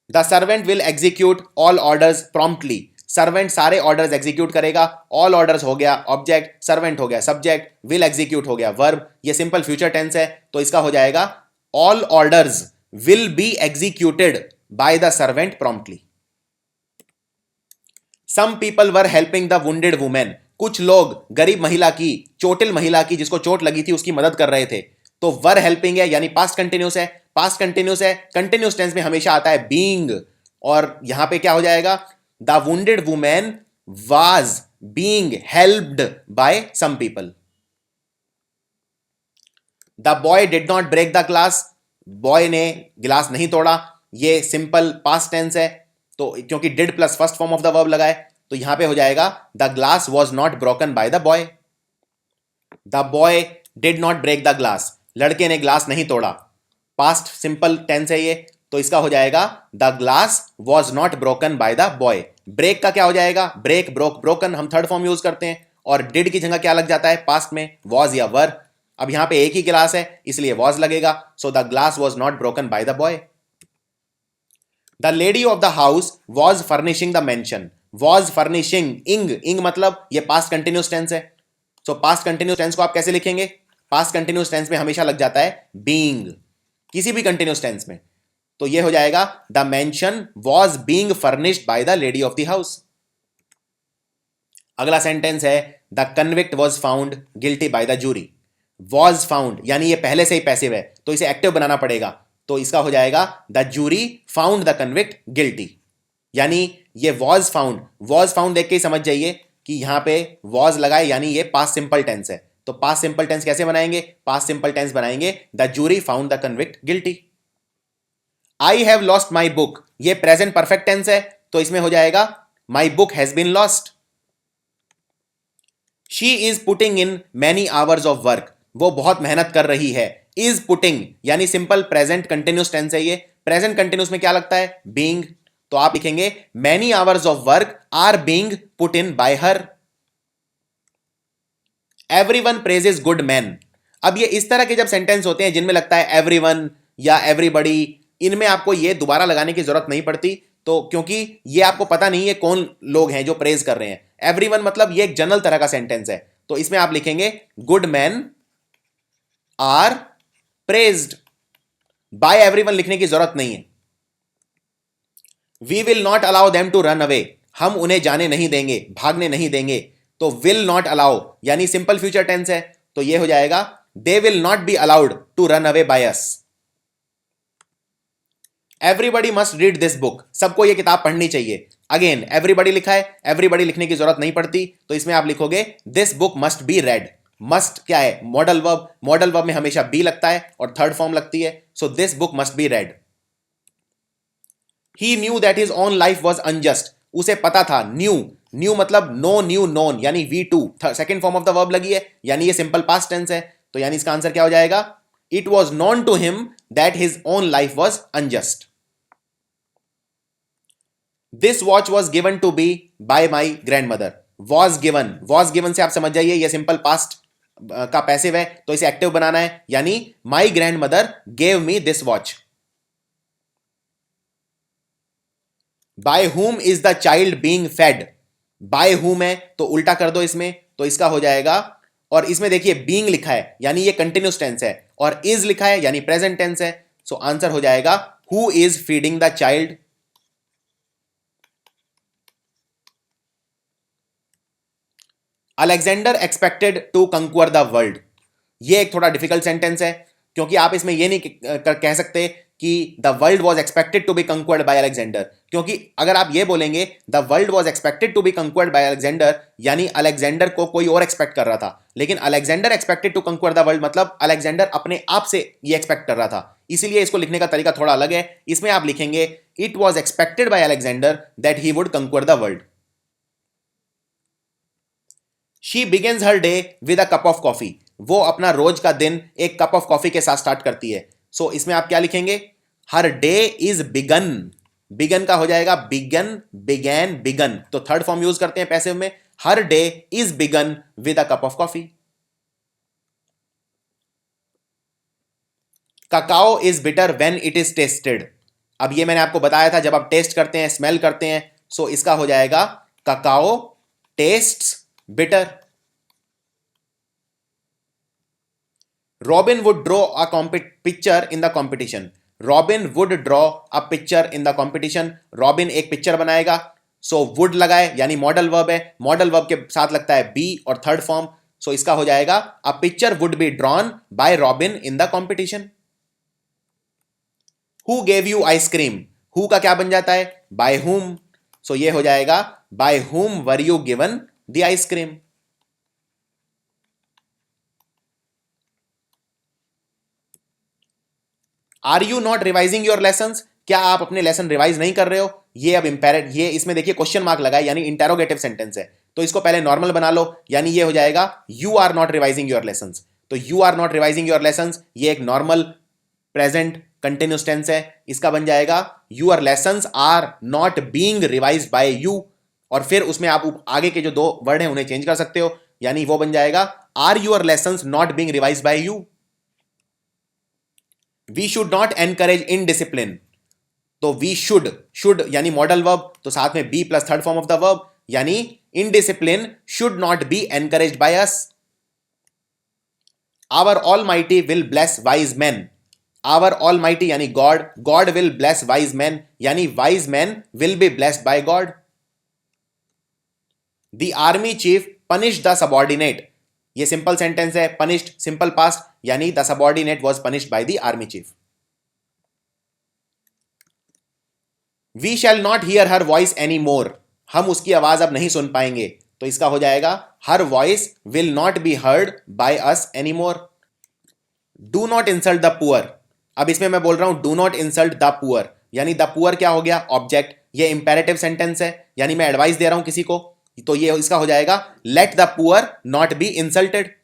The servant will execute all orders promptly, servant सारे ऑर्डर्स एग्जीक्यूट करेगा, ऑल ऑर्डर्स हो गया ऑब्जेक्ट, सर्वेंट हो गया सब्जेक्ट, विल एग्जीक्यूट हो गया वर्ब, ये सिंपल फ्यूचर टेंस है, तो इसका हो जाएगा all orders will be executed by the servant promptly. Some people were helping the wounded women, कुछ लोग गरीब महिला की, चोटिल महिला की जिसको चोट लगी थी उसकी मदद कर रहे थे, तो वर हेल्पिंग है यानी पास्ट कंटिन्यूस है, पास्ट कंटिन्यूस है, कंटिन्यूस टेंस में हमेशा आता है बीइंग, और यहां पे क्या हो जाएगा, the wounded woman was being helped by some people. The boy did not break the glass, boy ने गिलास नहीं तोड़ा, ये सिंपल पास्ट टेंस है, तो क्योंकि did plus first form of the verb लगाए, तो यहां पे हो जाएगा the glass was not broken by the boy. The boy did not break the glass, लड़के ने ग्लास नहीं तोड़ा, पास्ट सिंपल टेंस है ये, तो इसका हो जाएगा the glass was not broken by the boy. Break का क्या हो जाएगा, ब्रेक, ब्रोक, ब्रोकन हम थर्ड फॉर्म यूज करते हैं, और डिड की जगह क्या लग जाता है पास्ट में, वॉज या वर। अब यहां पे एक ही गिलास है इसलिए वॉज लगेगा, so the glass was not broken by the boy. The lady of the house was furnishing the mansion, was furnishing, इंग, इंग मतलब ये पास्ट कंटिन्यूस टेंस है, सो पास्ट कंटिन्यूस टेंस को आप कैसे लिखेंगे, पास्ट कंटिन्यूस टेंस में हमेशा लग जाता है बीइंग, किसी भी कंटिन्यूस टेंस में, तो ये हो जाएगा the mansion was being furnished by the lady of the house. अगला सेंटेंस है the convict was found guilty by the jury. Was found यानी ये पहले से ही पैसिव है तो इसे एक्टिव बनाना पड़ेगा, तो इसका हो जाएगा the jury found the convict guilty. यानी ये वॉज फाउंड देख के ही समझ जाइए कि यहां पे वॉज लगाए यानी ये पास्ट सिंपल टेंस है। तो पास्ट सिंपल टेंस कैसे बनाएंगे? पास्ट सिंपल टेंस बनाएंगे the jury found the convict guilty. I have lost my book, ये प्रेजेंट परफेक्ट टेंस है तो इसमें हो जाएगा my book has been lost. She is putting in many hours of work, वो बहुत मेहनत कर रही है। इज पुटिंग यानी सिंपल प्रेजेंट कंटिन्यूस टेंस है ये। प्रेजेंट कंटिन्यूस में क्या लगता है? बीइंग। तो आप लिखेंगे many hours of work are being put in by her. Everyone praises good man. अब ये इस तरह के जब सेंटेंस होते हैं जिनमें लगता है एवरीवन या एवरीबडी, इनमें आपको ये दोबारा लगाने की जरूरत नहीं पड़ती, तो क्योंकि ये आपको पता नहीं है कौन लोग हैं जो प्रेज कर रहे हैं। एवरीवन मतलब ये एक जनरल तरह का सेंटेंस है, तो इसमें आप लिखेंगे good man are praised. By everyone लिखने की जरूरत नहीं है। We will not allow them to run away, हम उन्हें जाने नहीं देंगे, भागने नहीं देंगे। तो विल नॉट अलाउ यानी सिंपल फ्यूचर टेंस है, तो यह हो जाएगा they will not be allowed to run away by us. Everybody must read this book, सबको यह किताब पढ़नी चाहिए। अगेन एवरीबडी लिखा है, एवरीबडी लिखने की जरूरत नहीं पड़ती, तो इसमें आप लिखोगे this book must be red. Must क्या है? Modal verb. मॉडल वर्ब में हमेशा बी लगता है और थर्ड फॉर्म लगती है, so this book must be red. He knew that his own life was unjust, उसे पता था। न्यू, न्यू मतलब नो न्यू नोन यानी V2 second form of the verb लगी है, यानी ये सिंपल पास्ट टेंस है, तो यानी इसका आंसर क्या हो जाएगा? It was known to him that his own life was unjust. This watch was given to be by my grandmother. Was given से आप समझ जाइए ये सिंपल पास्ट का पैसिव है, तो इसे एक्टिव बनाना है, यानी my grand mother gave me this watch. By whom is the child being fade. By whom है तो उल्टा कर दो इसमें, तो इसका हो जाएगा, और इसमें देखिए बीइंग लिखा है यानी ये कंटिन्यूस टेंस है, और इज लिखा है यानी प्रेजेंट टेंस है, सो आंसर हो जाएगा who is feeding the child. Alexander expected to conquer the world. ये एक थोड़ा डिफिकल्ट सेंटेंस है, क्योंकि आप इसमें ये नहीं कह सकते कि the world was expected to be conquered by Alexander, क्योंकि अगर आप ये बोलेंगे the world was expected to be conquered by Alexander, यानी अलेक्जेंडर को कोई और एक्सपेक्ट कर रहा था। लेकिन Alexander expected to conquer the world मतलब अलेक्जेंडर अपने आप से ये एक्सपेक्ट कर रहा था, इसीलिए इसको लिखने का तरीका थोड़ा अलग है। इसमें आप लिखेंगे it was expected by Alexander that he would conquer the world. She begins her day with a cup of coffee. वो अपना रोज का दिन एक कप ऑफ कॉफी के साथ स्टार्ट करती है, सो इसमें आप क्या लिखेंगे? Her day is begun. Begun का हो जाएगा बिगन, बिगैन, बिगन, तो थर्ड फॉर्म यूज करते हैं पैसिव में। Her day is begun with a cup of coffee. Cacao is bitter when it is tasted. अब ये मैंने आपको बताया था जब आप टेस्ट करते हैं, स्मेल करते हैं, सो इसका हो जाएगा cacao tests bitter. Robin would draw a picture in the competition. Robin would draw a picture in the competition. Robin एक पिक्चर बनाएगा, सो वुड लगाए यानी मॉडल वर्ब है, मॉडल वर्ब के साथ लगता है बी और थर्ड फॉर्म, सो इसका हो जाएगा a picture would be drawn by robin in the competition. Who gave you ice cream. Who का क्या बन जाता है? बाय हुम, सो ये हो जाएगा by whom were you given the ice cream. Are you not revising your lesson. क्या आप अपने लेसन रिवाइज नहीं कर रहे हो? ये अब इंपेरेट, ये इसमें देखिए क्वेश्चन मार्क लगा है यानी इंटेरोगेटिव सेंटेंस है, तो इसको पहले नॉर्मल बना लो, यानी ये हो जाएगा you are not revising your lesson. तो you are not revising your lesson ये एक नॉर्मल प्रेजेंट कंटिन्यूस टेंस है, इसका बन जाएगा your lessons are not being revised by you, और फिर उसमें आप आगे के जो दो वर्ड हैं उन्हें चेंज कर सकते हो, यानी वो बन जाएगा are your lessons not being revised by you. We should not encourage indiscipline. तो वी शुड यानी मॉडल वर्ब, तो साथ में be plus third form of the verb, यानी indiscipline should not be encouraged by us. Our almighty will bless wise man. Our almighty यानी God, God will bless wise man, यानी wise man will be blessed by God. The army chief punish the subordinate. ये simple sentence है, punished simple past, यानी the subordinate was punished by the army chief. We shall not hear her voice any more, हम उसकी आवाज अब नहीं सुन पाएंगे, तो इसका हो जाएगा her voice will not be heard by us any more. Do not insult the poor, अब इसमें मैं बोल रहा हूं do not insult the poor, यानी द पुअर क्या हो गया, ऑब्जेक्ट। ये इंपेरेटिव सेंटेंस है, यानी मैं एडवाइस दे रहा हूं किसी को, तो ये इसका हो जाएगा let the poor not be insulted.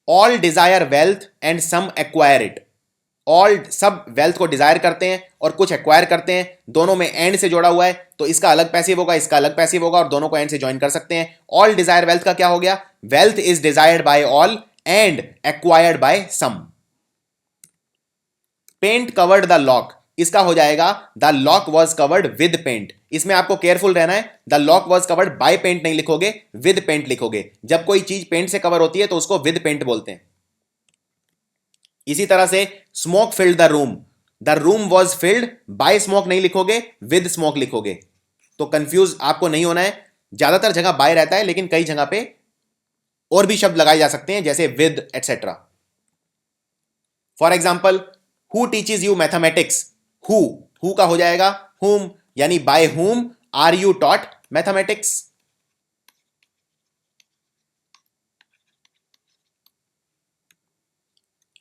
All desire wealth and some acquire it, all सब वेल्थ को डिजायर करते हैं और कुछ एक्वायर करते हैं, दोनों में एंड से जोड़ा हुआ है, तो इसका अलग पैसिव होगा, इसका अलग पैसिव होगा, और दोनों को एंड से ज्वाइन कर सकते हैं। ऑल डिजायर वेल्थ का क्या हो गया, wealth is desired by all and acquired by some. Paint covered the lock, इसका हो जाएगा the lock was covered with paint. इसमें आपको केयरफुल रहना है, the lock was covered by paint नहीं लिखोगे, विद पेंट लिखोगे। जब कोई चीज पेंट से कवर होती है तो उसको विद पेंट बोलते हैं। इसी तरह से smoke filled the room was filled by smoke नहीं लिखोगे, विद स्मोक लिखोगे। तो कंफ्यूज आपको नहीं होना है, ज्यादातर जगह बाय रहता है, लेकिन कई जगह पे और भी शब्द लगाए जा सकते हैं, जैसे with etcetera. For example, who teaches you mathematics, who का हो जाएगा हुम, यानी by whom are you taught mathematics.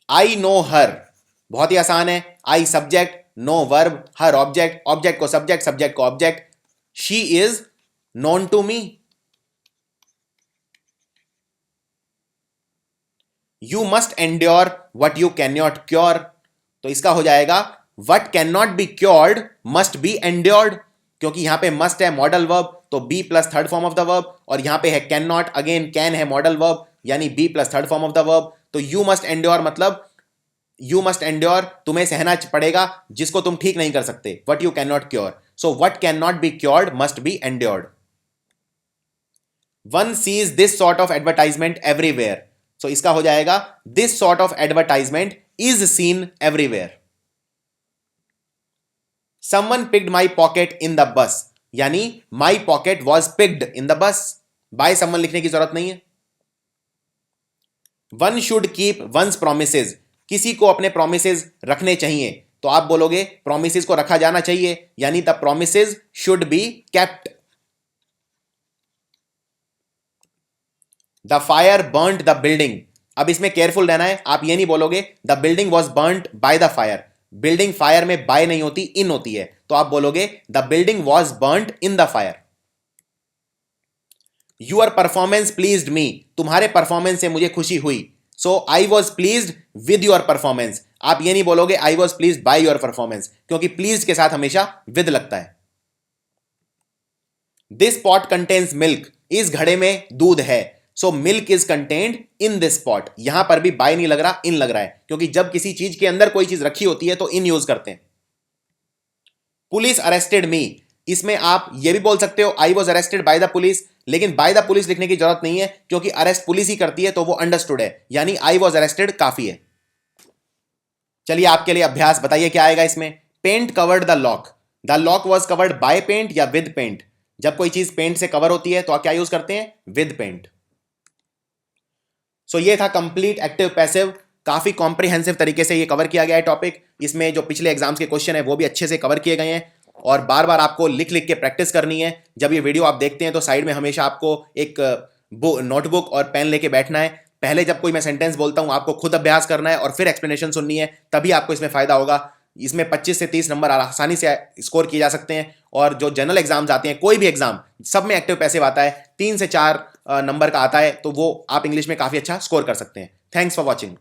I know her, बहुत ही आसान है, I subject, know verb, her object, object को सब्जेक्ट, सब्जेक्ट को object. She is known to me. You must endure what you can not cure, तो इसका हो जाएगा what can not be cured must be endured, क्योंकि यहां पे must है मॉडल वर्ब, तो be plus third form of the verb, और यहां पे है कैन नॉट, अगेन कैन है मॉडल वर्ब, यानी be plus third form of the verb. तो यू मस्ट एंड्योर मतलब यू मस्ट एंड्योर, तुम्हें सहना पड़ेगा जिसको तुम ठीक नहीं कर सकते, what you can not cure, so what can not be cured must be endured. One sees this sort of advertisement everywhere, सो इसका हो जाएगा this sort of advertisement is seen everywhere. Someone picked my pocket in the bus, यानी my pocket was picked in the bus, by someone लिखने की जरूरत नहीं है। One should keep one's promises, किसी को अपने प्रोमिसेज रखने चाहिए, तो आप बोलोगे प्रोमिसेज को रखा जाना चाहिए, यानी the promises should be kept. The fire burned the building, अब इसमें केयरफुल रहना है, आप ये नहीं बोलोगे the building was burned by the fire, building fire में बाय नहीं होती, इन होती है, तो आप बोलोगे the building was burned in the fire. Your performance pleased me, तुम्हारे परफॉर्मेंस से मुझे खुशी हुई, so I was pleased with your performance, आप ये नहीं बोलोगे आई was pleased by your performance, क्योंकि प्लीज्ड के साथ हमेशा विद लगता है। दिस पॉट कंटेन्स मिल्क, इस घड़े में दूध है, so milk is contained in this pot, यहां पर भी बाय नहीं लग रहा, इन लग रहा है, क्योंकि जब किसी चीज के अंदर कोई चीज रखी होती है तो इन यूज करते हैं। पुलिस अरेस्टेड मी, इसमें आप ये भी बोल सकते हो I was arrested by the police, लेकिन बाय द पुलिस लिखने की जरूरत नहीं है, क्योंकि अरेस्ट पुलिस ही करती है, तो वो अंडरस्टूड है, यानी आई वॉज अरेस्टेड काफी है। चलिए आपके लिए अभ्यास, बताइए क्या आएगा इसमें। Paint covered the lock was covered by paint या विद पेंट, जब कोई चीज पेंट से कवर होती है तो आप क्या यूज करते हैं, विद पेंट। सो ये था कंप्लीट एक्टिव पैसिव, काफी कॉम्प्रिहेंसिव तरीके से ये कवर किया गया है टॉपिक। इसमें जो पिछले एग्जाम्स के क्वेश्चन है वो भी अच्छे से कवर किए गए हैं, और बार बार आपको लिख लिख के प्रैक्टिस करनी है। जब ये वीडियो आप देखते हैं तो साइड में हमेशा आपको एक नोटबुक और पेन लेके बैठना है। पहले जब कोई मैं सेंटेंस बोलता हूं आपको खुद अभ्यास करना है और फिर एक्सप्लेनेशन सुननी है, तभी आपको इसमें फायदा होगा। इसमें 25 से 30 नंबर आसानी से स्कोर किए जा सकते हैं, और जो जनरल एग्जाम्स आते हैं, कोई भी एग्जाम, सब में एक्टिव पैसिव आता है, 3 से 4 नंबर का आता है, तो वो आप इंग्लिश में काफी अच्छा स्कोर कर सकते हैं। Thanks for watching.